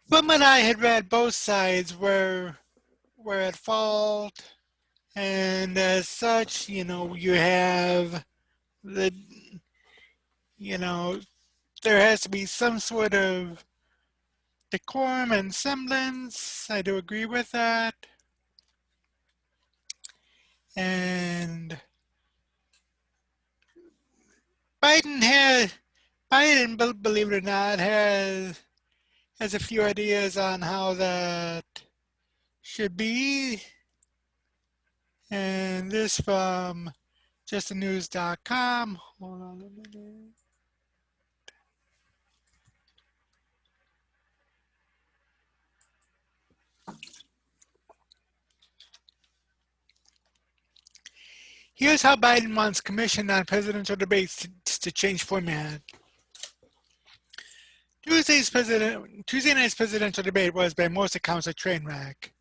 Speaker 1: from what I had read, both sides were at fault. And as such, you have the, there has to be some sort of decorum and semblance. I do agree with that. And Biden, believe it or not, has a few ideas on how that should be. And this from justthenews.com. Hold on a minute. Here's how Biden wants commission on presidential debates to change format. Tuesday night's presidential debate was, by most accounts, a train wreck.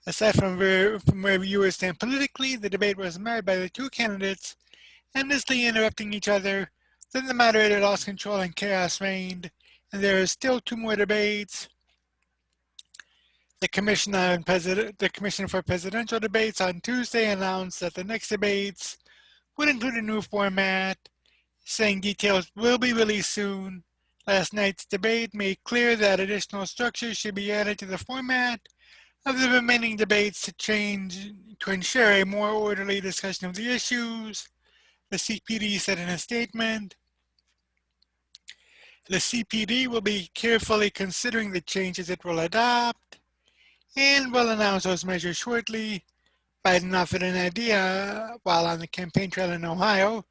Speaker 1: Aside from where viewers stand politically, the debate was marred by the two candidates endlessly interrupting each other. Then the moderator lost control and chaos reigned, and there are still two more debates. The Commission for Presidential Debates on Tuesday announced that the next debates would include a new format, saying details will be released soon. Last night's debate made clear that additional structures should be added to the format of the remaining debates to ensure a more orderly discussion of the issues. The CPD said in a statement, the CPD will be carefully considering the changes it will adopt and will announce those measures shortly. Biden offered an idea while on the campaign trail in Ohio.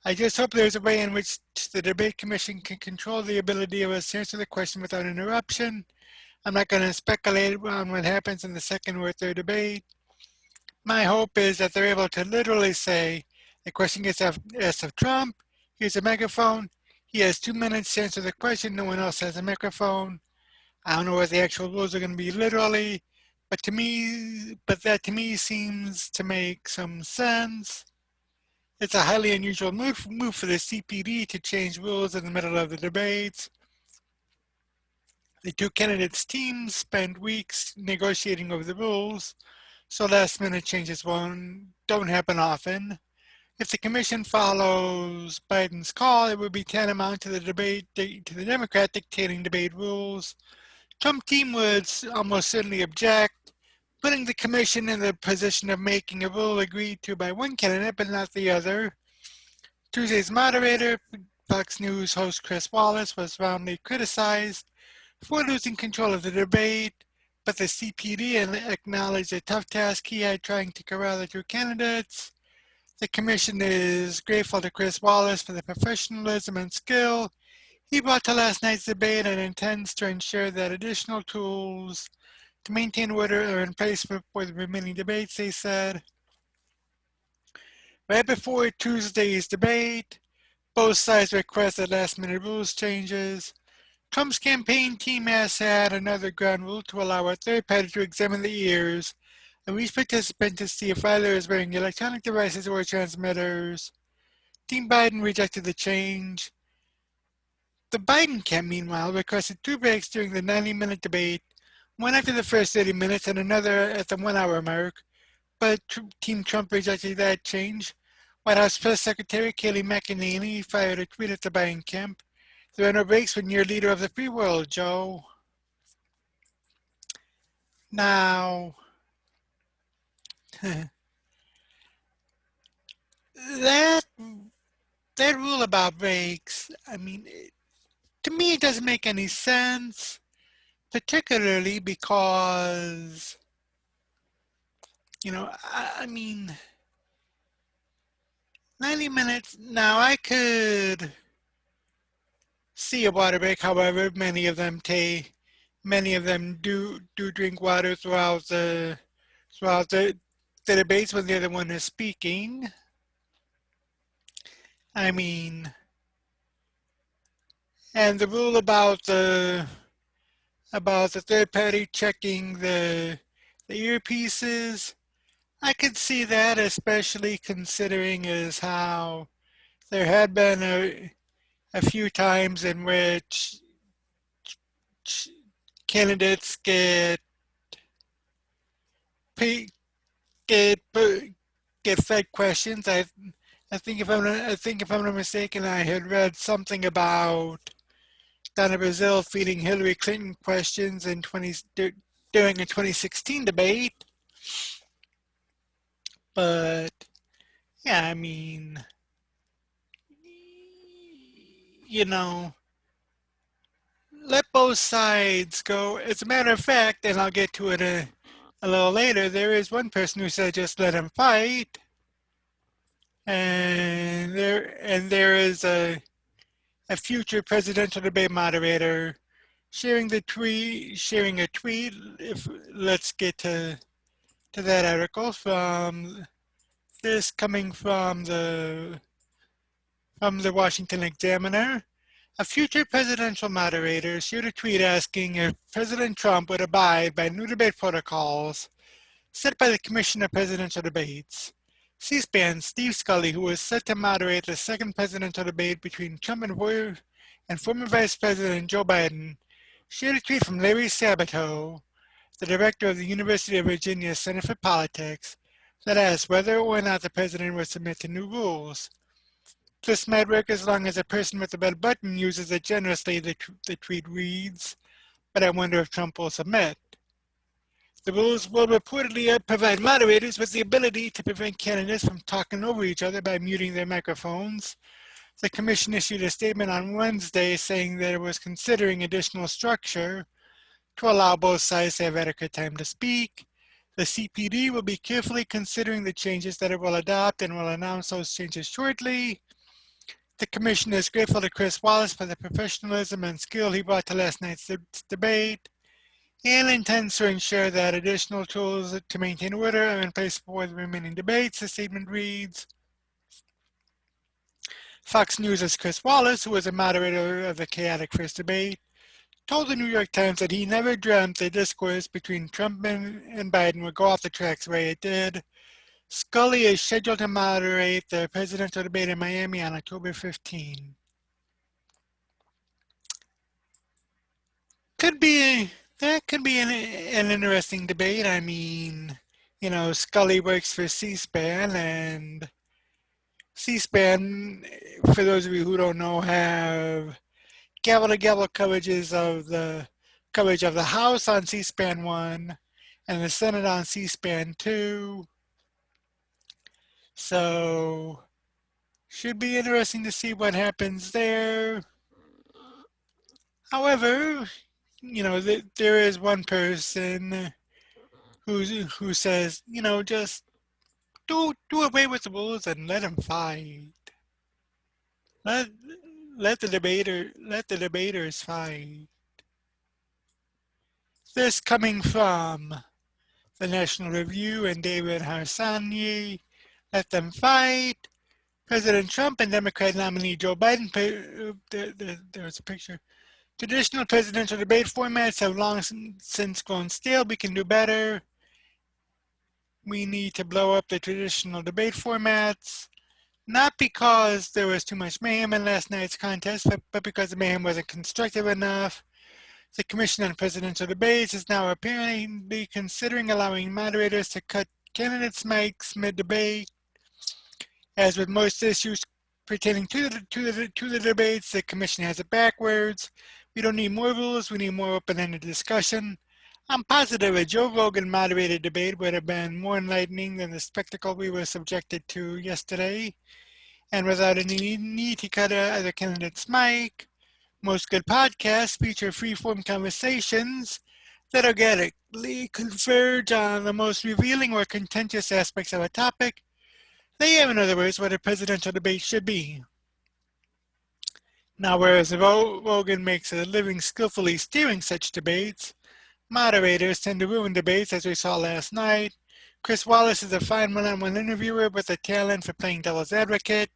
Speaker 1: I just hope there's a way in which the debate commission can control the ability of us to answer the question without interruption. I'm not going to speculate on what happens in the second or third debate. My hope is that they're able to literally say, the question gets asked of Trump, here's a microphone, he has 2 minutes to answer the question, no one else has a microphone. I don't know what the actual rules are going to be literally, but that to me seems to make some sense. It's a highly unusual move for the CPD to change rules in the middle of the debates. The two candidates' teams spent weeks negotiating over the rules, so last minute changes don't happen often. If the commission follows Biden's call, it would be tantamount to the Democrat dictating debate rules. Trump team would almost certainly object, putting the commission in the position of making a rule agreed to by one candidate but not the other. Tuesday's moderator, Fox News host Chris Wallace, was roundly criticized for losing control of the debate, but the CPD acknowledged the tough task he had trying to corral the two candidates. The commission is grateful to Chris Wallace for the professionalism and skill he brought to last night's debate and intends to ensure that additional tools to maintain order are in place for the remaining debates, they said. Right before Tuesday's debate, both sides requested last-minute rules changes. Trump's campaign team has had another ground rule to allow a third party to examine the ears of each participant to see if either is wearing electronic devices or transmitters. Team Biden rejected the change. The Biden camp, meanwhile, requested two breaks during the 90-minute debate, one after the first 30 minutes and another at the 1 hour mark, but Team Trump rejected that change. White House Press Secretary Kayleigh McEnany fired a tweet at the Biden camp. There are no breaks when you're leader of the free world, Joe. Now, that rule about breaks, I mean, to me it doesn't make any sense, particularly because, I mean, 90 minutes, now I could see a water break, however, many of them do drink water throughout the debates when the other one is speaking. I mean, and the rule about the third party checking the earpieces, I could see that, especially considering as how there had been a few times in which candidates get fed questions. I think if I'm not mistaken, I had read something about Donna Brazile feeding Hillary Clinton questions during a 2016 debate. But yeah, I mean, let both sides go. As a matter of fact, and I'll get to it a little later, there is one person who said just let him fight. And there is a future presidential debate moderator sharing a tweet. If let's get to that article from This coming from the Washington Examiner. A future presidential moderator shared a tweet asking if President Trump would abide by new debate protocols set by the Commission of Presidential Debates. C-SPAN's Steve Scully, who was set to moderate the second presidential debate between Trump and former Vice President Joe Biden, shared a tweet from Larry Sabato, the director of the University of Virginia Center for Politics, that asked whether or not the president would submit to new rules. This might work as long as a person with a red button uses it generously, the tweet reads, but I wonder if Trump will submit. The rules will reportedly provide moderators with the ability to prevent candidates from talking over each other by muting their microphones. The commission issued a statement on Wednesday saying that it was considering additional structure to allow both sides to have adequate time to speak. The CPD will be carefully considering the changes that it will adopt and will announce those changes shortly. The commission is grateful to Chris Wallace for the professionalism and skill he brought to last night's debate and intends to ensure that additional tools to maintain order are in place for the remaining debates, the statement reads. Fox News' Chris Wallace, who was a moderator of the chaotic first debate, told the New York Times that he never dreamt the discourse between Trump and Biden would go off the tracks the way it did. Scully is scheduled to moderate the presidential debate in Miami on October 15. That could be an interesting debate. I mean, Scully works for C-SPAN, and C-SPAN, for those of you who don't know, have gavel-to-gavel coverage of the House on C-SPAN 1 and the Senate on C-SPAN 2. So, should be interesting to see what happens there. However, there is one person who says, just do away with the rules and let them fight. Let the debaters fight. This coming from the National Review and David Harsanyi. Let them fight. President Trump and Democrat nominee Joe Biden. There's a picture. Traditional presidential debate formats have long since grown stale. We can do better. We need to blow up the traditional debate formats, not because there was too much mayhem in last night's contest, but because the mayhem wasn't constructive enough. The Commission on Presidential Debates is now apparently considering allowing moderators to cut candidates' mics mid-debate. As with most issues pertaining to the debates, the Commission has it backwards. We don't need more rules, we need more open-ended discussion. I'm positive a Joe Rogan moderated debate would have been more enlightening than the spectacle we were subjected to yesterday. And without any need to cut either candidate's mic, most good podcasts feature free-form conversations that organically converge on the most revealing or contentious aspects of a topic. They have, in other words, what a presidential debate should be. Now, whereas Rogan makes a living skillfully steering such debates, moderators tend to ruin debates, as we saw last night. Chris Wallace is a fine one-on-one interviewer with a talent for playing devil's advocate,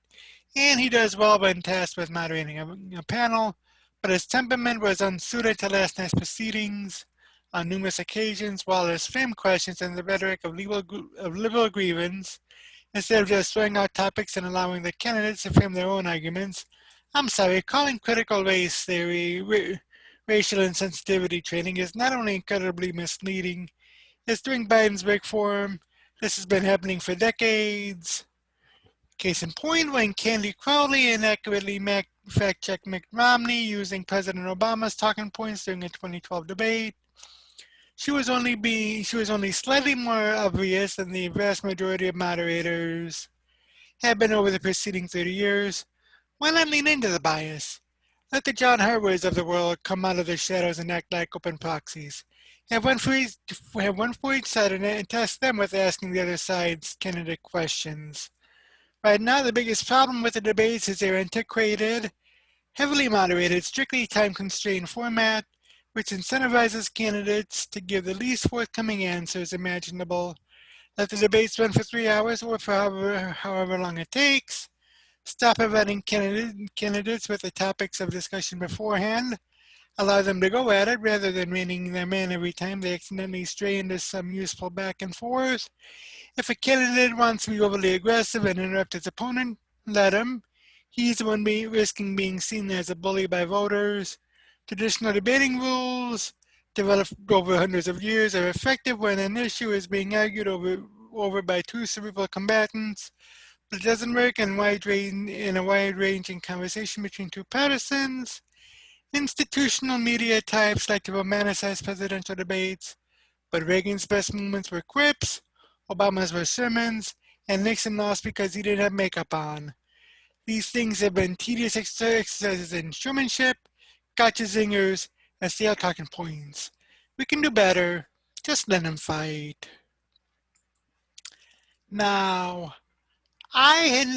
Speaker 1: and he does well when tasked with moderating a panel, but his temperament was unsuited to last night's proceedings. On numerous occasions, Wallace framed questions in the rhetoric of liberal grievance, instead of just throwing out topics and allowing the candidates to frame their own arguments. Calling critical race theory racial insensitivity training is not only incredibly misleading, it's doing Biden's work for him. This has been happening for decades. Case in point, when Candy Crowley inaccurately fact-checked Mitt Romney using President Obama's talking points during a 2012 debate, she was only slightly more obvious than the vast majority of moderators have been over the preceding 30 years. Why not lean into the bias? Let the John Harwards of the world come out of their shadows and act like open proxies. Have one for each side and test them with asking the other side's candidate questions. Right now, the biggest problem with the debates is their antiquated, heavily moderated, strictly time-constrained format, which incentivizes candidates to give the least forthcoming answers imaginable. Let the debates run for 3 hours or for however long it takes. Stop inviting candidates with the topics of discussion beforehand. Allow them to go at it rather than reining them in every time they accidentally stray into some useful back and forth. If a candidate wants to be overly aggressive and interrupt his opponent, let him. He's the one risking being seen as a bully by voters. Traditional debating rules, developed over hundreds of years, are effective when an issue is being argued over by two cerebral combatants, but it doesn't work in a wide-ranging conversation between two partisans. Institutional media types like to romanticize presidential debates, but Reagan's best moments were quips, Obama's were sermons, and Nixon lost because he didn't have makeup on. These things have been tedious exercises in showmanship, gotcha zingers, and stale talking points. We can do better. Just let them fight. Now, I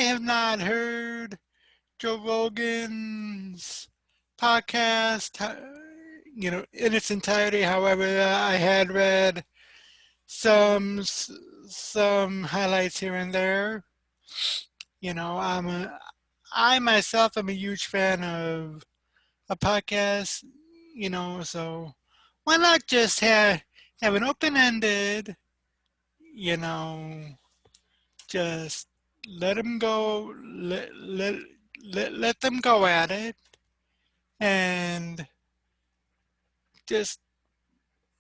Speaker 1: have not heard Joe Rogan's podcast, in its entirety. However, I had read some some highlights here and there. I myself am a huge fan of a podcast. So why not just have an open ended, you know, just let them go, let them go at it, and just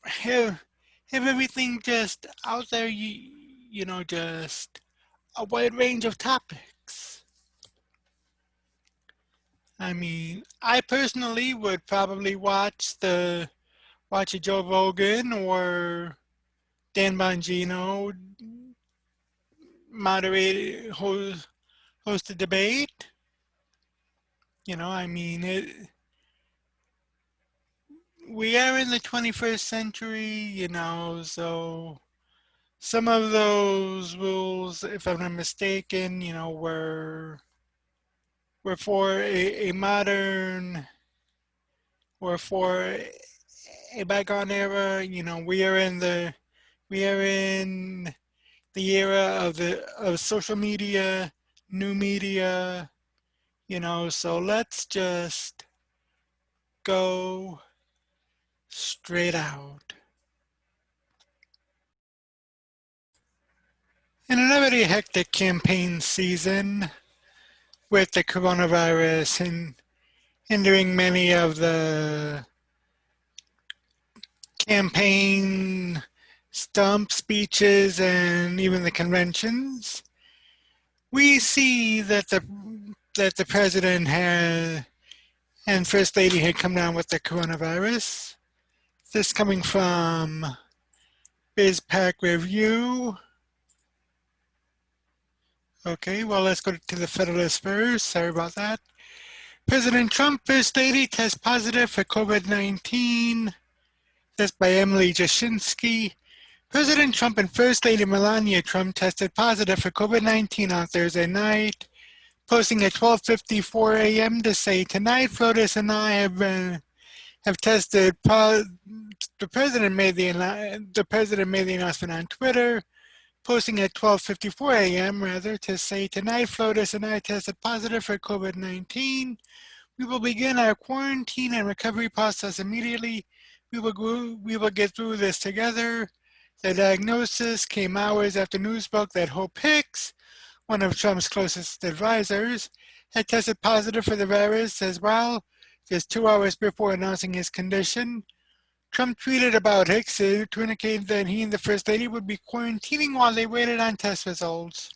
Speaker 1: have have everything just out there. Just a wide range of topics. I mean, I personally would probably watch a Joe Rogan or Dan Bongino moderate host a debate. I mean, we are in the 21st century. So some of those rules, if I'm not mistaken, were for a modern or for a bygone era. We are in the era of social media, new media. So let's just go straight out. In an already hectic campaign season with the coronavirus and hindering many of the campaign stump speeches and even the conventions, we see that the president and First Lady had come down with the coronavirus. This coming from BizPack Review. Okay, well, let's go to the Federalist first. Sorry about that. President Trump, First Lady, test positive for COVID-19. This by Emily Jashinsky. President Trump and First Lady Melania Trump tested positive for COVID-19 on Thursday night, posting at 12:54 a.m. to say, "Tonight, Flotus and I have tested." The president made the announcement on Twitter, posting at 12:54 a.m. to say, "Tonight, Flotus and I tested positive for COVID-19. We will begin our quarantine and recovery process immediately. We will get through this together." The diagnosis came hours after news broke that Hope Hicks, one of Trump's closest advisors, had tested positive for the virus as well, just 2 hours before announcing his condition. Trump tweeted about Hicks to indicate that he and the First Lady would be quarantining while they waited on test results.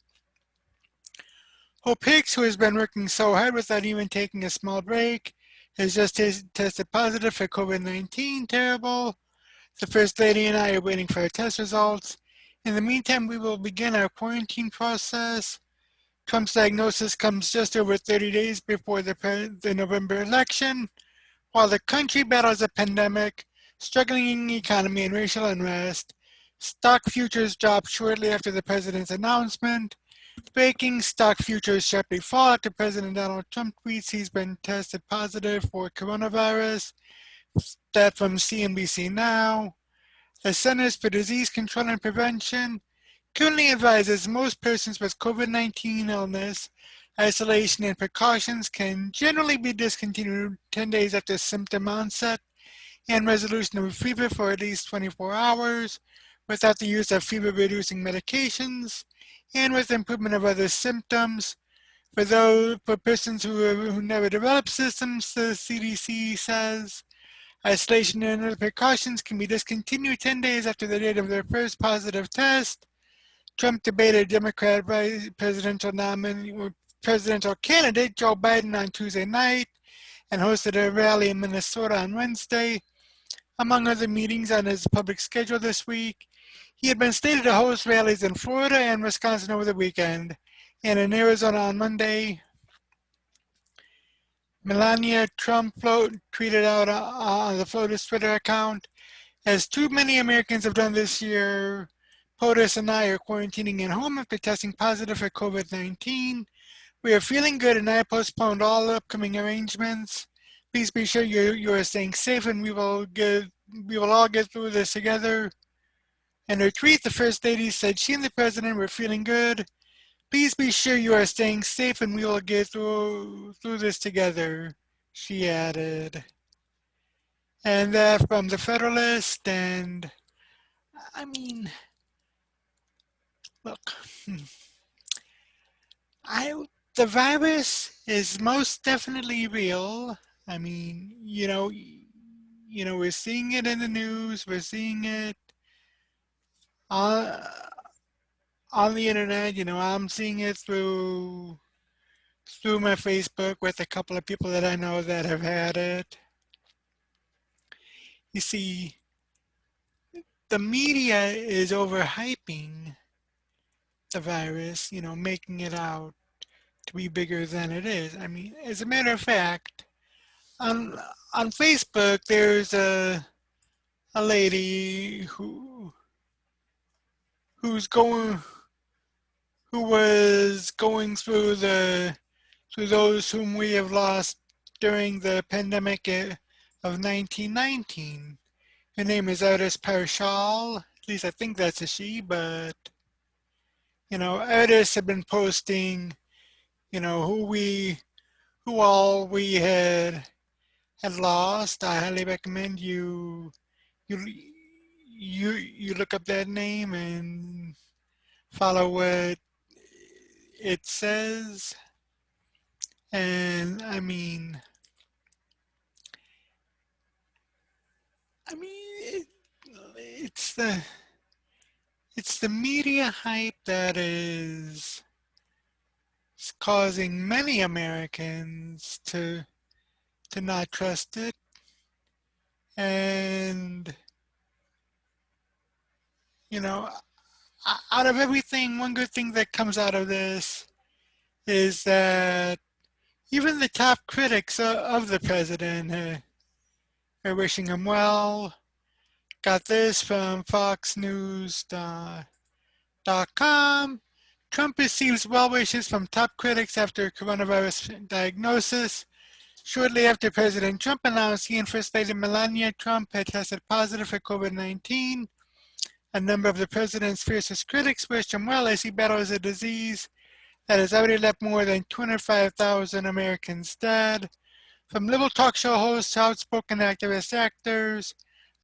Speaker 1: Hope Hicks, who has been working so hard without even taking a small break, has just tested positive for COVID-19. Terrible. The First Lady and I are waiting for our test results. In the meantime, we will begin our quarantine process. Trump's diagnosis comes just over 30 days before the November election. While the country battles a pandemic, struggling economy, and racial unrest, stock futures dropped shortly after the president's announcement. Breaking stock futures sharply fall after President Donald Trump tweets he's been tested positive for coronavirus. That from CNBC Now. The Centers for Disease Control and Prevention currently advises most persons with COVID-19 illness, isolation, and precautions can generally be discontinued 10 days after symptom onset and resolution of a fever for at least 24 hours without the use of fever-reducing medications and with improvement of other symptoms. For persons who never develop symptoms, the CDC says isolation and other precautions can be discontinued 10 days after the date of their first positive test. Trump debated Democrat presidential candidate Joe Biden on Tuesday night and hosted a rally in Minnesota on Wednesday. Among other meetings on his public schedule this week, he had been slated to host rallies in Florida and Wisconsin over the weekend, and in Arizona on Monday. Melania Trump tweeted out on the Florida's Twitter account, as too many Americans have done this year, POTUS and I are quarantining at home after testing positive for COVID-19. We are feeling good and I have postponed all upcoming arrangements. Please be sure you are staying safe and we will all get through this together. In her tweet, the First Lady said she and the President were feeling good. Please be sure you are staying safe and we will get through this together, she added. And that from the Federalist, and I mean, look, the virus is most definitely real. I mean, we're seeing it in the news. We're seeing it on on the internet. I'm seeing it through my Facebook with a couple of people that I know that have had it. You see, the media is overhyping the virus, making it out to be bigger than it is. I mean, as a matter of fact, on on Facebook, there's a lady who's going who was going through those whom we have lost during the pandemic of 1919. Her name is Iris Parshall. At least I think that's a she, but Iris had been posting, who all we had lost. I highly recommend you you look up that name and follow what it says. And it, it's the it's the media hype that is causing many Americans to not trust it. And out of everything, one good thing that comes out of this is that even the top critics of the president are wishing him well. Got this from FoxNews.com. Trump receives well wishes from top critics after coronavirus diagnosis. Shortly after President Trump announced he and First Lady Melania Trump had tested positive for COVID-19, a number of the president's fiercest critics wished him well as he battles a disease that has already left more than 205,000 Americans dead. From liberal talk show hosts to outspoken activist actors,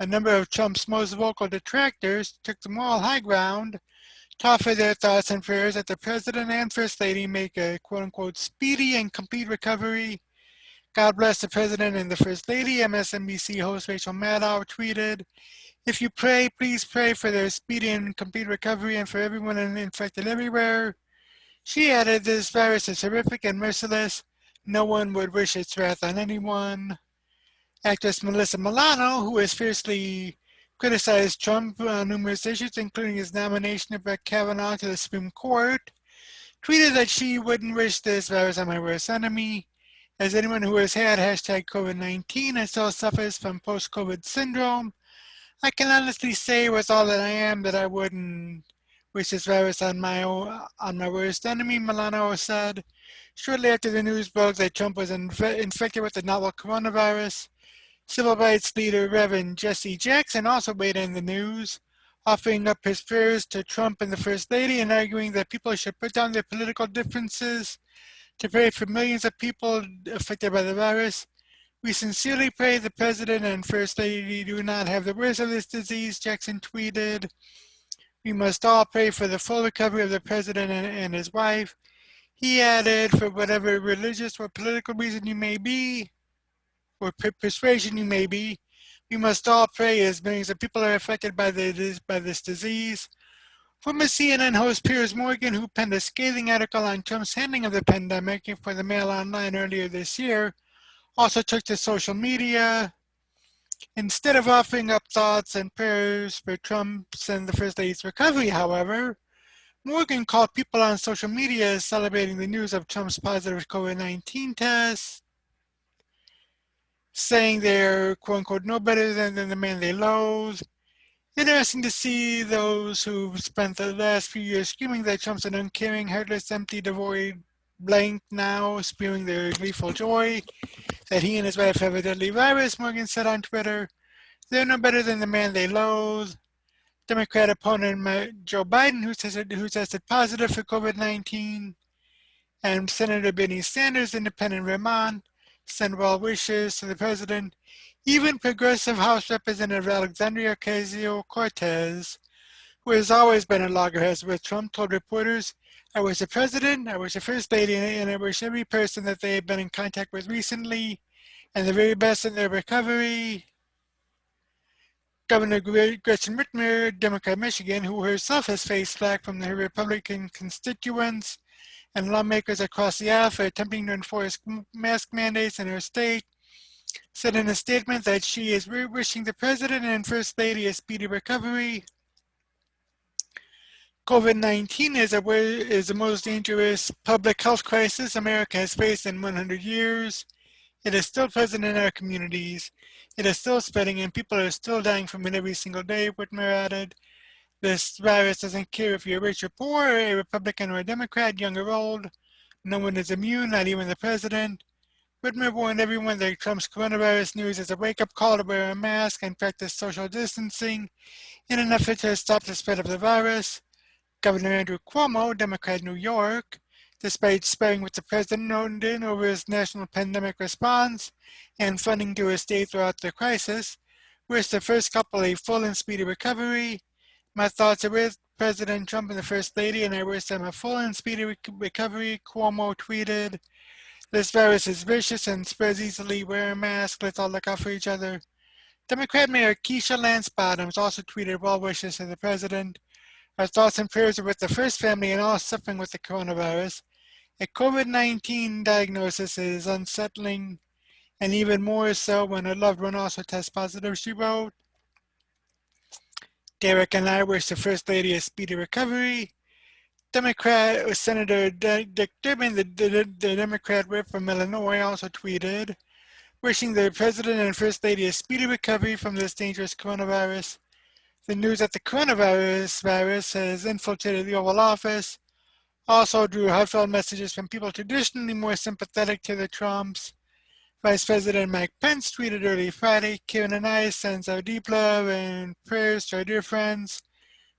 Speaker 1: a number of Trump's most vocal detractors took the moral high ground to offer their thoughts and prayers that the president and first lady make a quote-unquote speedy and complete recovery. God bless the president and the first lady, MSNBC host Rachel Maddow tweeted, "If you pray, please pray for their speedy and complete recovery and for everyone infected everywhere." She added, "This virus is horrific and merciless. No one would wish its wrath on anyone." Actress Melissa Milano, who has fiercely criticized Trump on numerous issues, including his nomination of Brett Kavanaugh to the Supreme Court, tweeted that she wouldn't wish this virus on my worst enemy. As anyone who has had hashtag COVID-19 and still suffers from post-COVID syndrome, I can honestly say with all that I am that I wouldn't wish this virus on my worst enemy, Milano said. Shortly after the news broke that Trump was infected with the novel coronavirus, civil rights leader Reverend Jesse Jackson also weighed in the news, offering up his prayers to Trump and the First Lady and arguing that people should put down their political differences to pray for millions of people affected by the virus. We sincerely pray the President and First Lady do not have the worst of this disease, Jackson tweeted. We must all pray for the full recovery of the President and his wife. He added, for whatever religious or political reason you may be, or persuasion you may be, we must all pray as millions of people are affected by this disease. Former CNN host Piers Morgan, who penned a scathing article on Trump's handling of the pandemic for the Mail Online earlier this year, also took to social media. Instead of offering up thoughts and prayers for Trump's and the First Lady's recovery, however, Morgan called people on social media celebrating the news of Trump's positive COVID-19 test, saying they're, quote unquote, no better than the man they loathe. Interesting to see those who've spent the last few years screaming that Trump's an uncaring, heartless, empty, devoid blank now, spewing their gleeful joy that he and his wife have a deadly virus, Morgan said on Twitter. They're no better than the man they loathe. Democrat opponent Joe Biden, who tested positive for COVID-19, and Senator Bernie Sanders, independent Vermont, sent well wishes to the president. Even progressive House Representative Alexandria Ocasio-Cortez, who has always been at loggerheads with Trump, told reporters, I wish the president, I wish the first lady, and I wish every person that they have been in contact with recently, and the very best in their recovery. Governor Gretchen Whitmer, Democrat Michigan, who herself has faced flack from her Republican constituents and lawmakers across the aisle for attempting to enforce mask mandates in her state, said in a statement that she is wishing the President and First Lady a speedy recovery. COVID-19 is the most dangerous public health crisis America has faced in 100 years. It is still present in our communities. It is still spreading and people are still dying from it every single day, Whitmer added. This virus doesn't care if you're rich or poor, a Republican or a Democrat, young or old. No one is immune, not even the president. Whitmer warned everyone that Trump's coronavirus news is a wake-up call to wear a mask and practice social distancing in an effort to stop the spread of the virus. Governor Andrew Cuomo, Democrat New York, despite sparring with the president over his national pandemic response and funding to his state throughout the crisis, wished the first couple a full and speedy recovery. My thoughts are with President Trump and the First Lady, and I wish them a full and speedy recovery, Cuomo tweeted. This virus is vicious and spreads easily. Wear a mask. Let's all look out for each other. Democrat Mayor Keisha Lance Bottoms also tweeted well wishes to the president. Our thoughts and prayers are with the First family and all suffering with the coronavirus. A COVID-19 diagnosis is unsettling, and even more so when a loved one also tests positive, she wrote. Derek and I wish the First Lady a speedy recovery. Democrat Senator Dick Durbin, the Democrat whip from Illinois, also tweeted, wishing the President and First Lady a speedy recovery from this dangerous coronavirus. The news that the coronavirus has infiltrated the Oval Office also drew heartfelt messages from people traditionally more sympathetic to the Trumps. Vice President Mike Pence tweeted early Friday, Karen and I sends our deep love and prayers to our dear friends,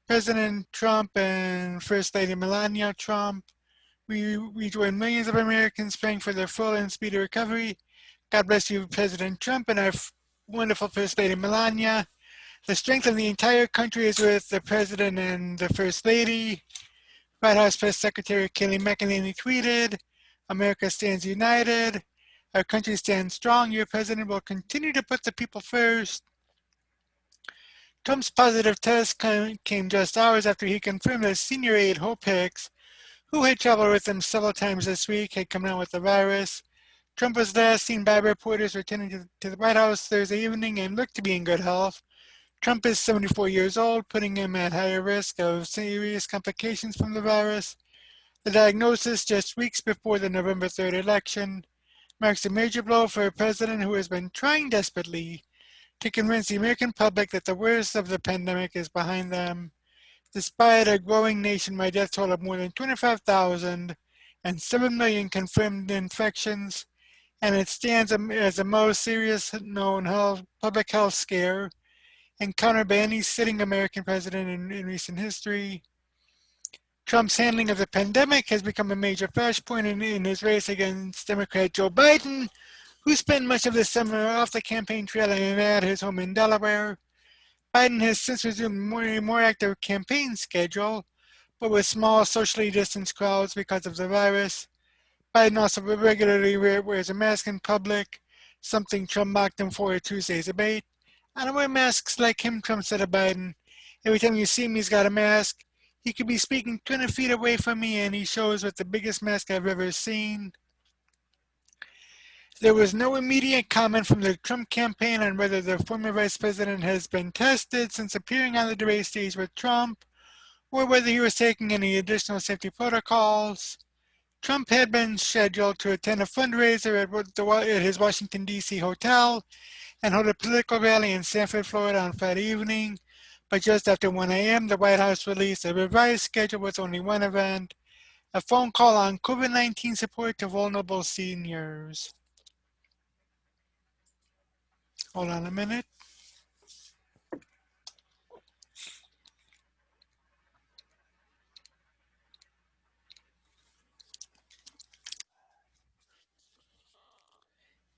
Speaker 1: President Trump and First Lady Melania Trump. We join millions of Americans praying for their full and speedy recovery. God bless you, President Trump, and our wonderful First Lady Melania. The strength of the entire country is with the President and the First Lady. White House Press Secretary Kayleigh McEnany tweeted, America stands united. Our country stands strong. Your president will continue to put the people first. Trump's positive test came just hours after he confirmed that senior aide Hope Hicks, who had traveled with him several times this week, had come down with the virus. Trump was last seen by reporters returning to the White House Thursday evening and looked to be in good health. Trump is 74 years old, putting him at higher risk of serious complications from the virus. The diagnosis, just weeks before the November 3rd election, marks a major blow for a president who has been trying desperately to convince the American public that the worst of the pandemic is behind them. Despite a growing nationwide death toll of more than 25,000 and 7 million confirmed infections, and it stands as the most serious known public health scare, encountered by any sitting American president in recent history. Trump's handling of the pandemic has become a major flashpoint in his race against Democrat Joe Biden, who spent much of the summer off the campaign trail and at his home in Delaware. Biden has since resumed a more active campaign schedule, but with small socially distanced crowds because of the virus. Biden also regularly wears a mask in public, something Trump mocked him for at Tuesday's debate. "I don't wear masks like him," Trump said of Biden. "Every time you see him, he's got a mask. He could be speaking 20 feet away from me, and he shows with the biggest mask I've ever seen." There was no immediate comment from the Trump campaign on whether the former vice president has been tested since appearing on the debate stage with Trump, or whether he was taking any additional safety protocols. Trump had been scheduled to attend a fundraiser at his Washington, D.C. hotel and hold a political rally in Sanford, Florida on Friday evening, but just after 1 a.m., the White House released a revised schedule with only one event, a phone call on COVID-19 support to vulnerable seniors. Hold on a minute.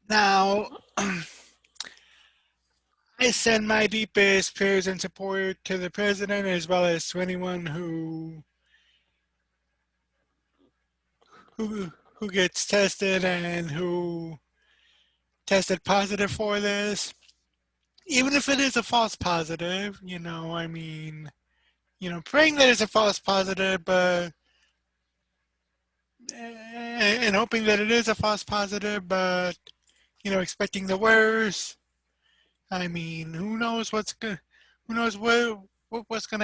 Speaker 1: Now, I send my deepest prayers and support to the president as well as to anyone who gets tested and who tested positive for this. Even if it is a false positive, praying that it's a false positive, but and hoping that it is a false positive, but expecting the worst. I mean, who knows what's gonna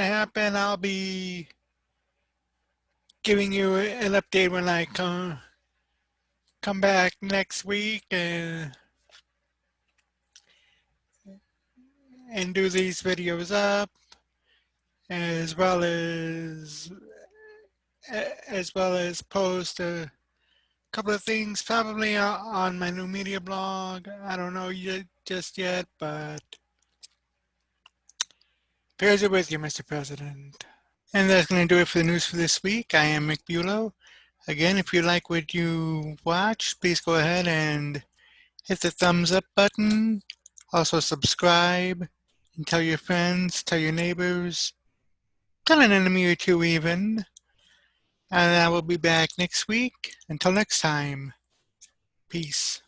Speaker 1: happen? I'll be giving you an update when I come back next week and do these videos up, as well as post a couple of things probably on my new media blog. I don't know just yet, but prayers are with you, Mr. President. And that's going to do it for the news for this week. I am Mick Bulow. Again, if you like what you watch, please go ahead and hit the thumbs up button. Also subscribe and tell your friends, tell your neighbors, tell an enemy or two even. And I will be back next week. Until next time, peace.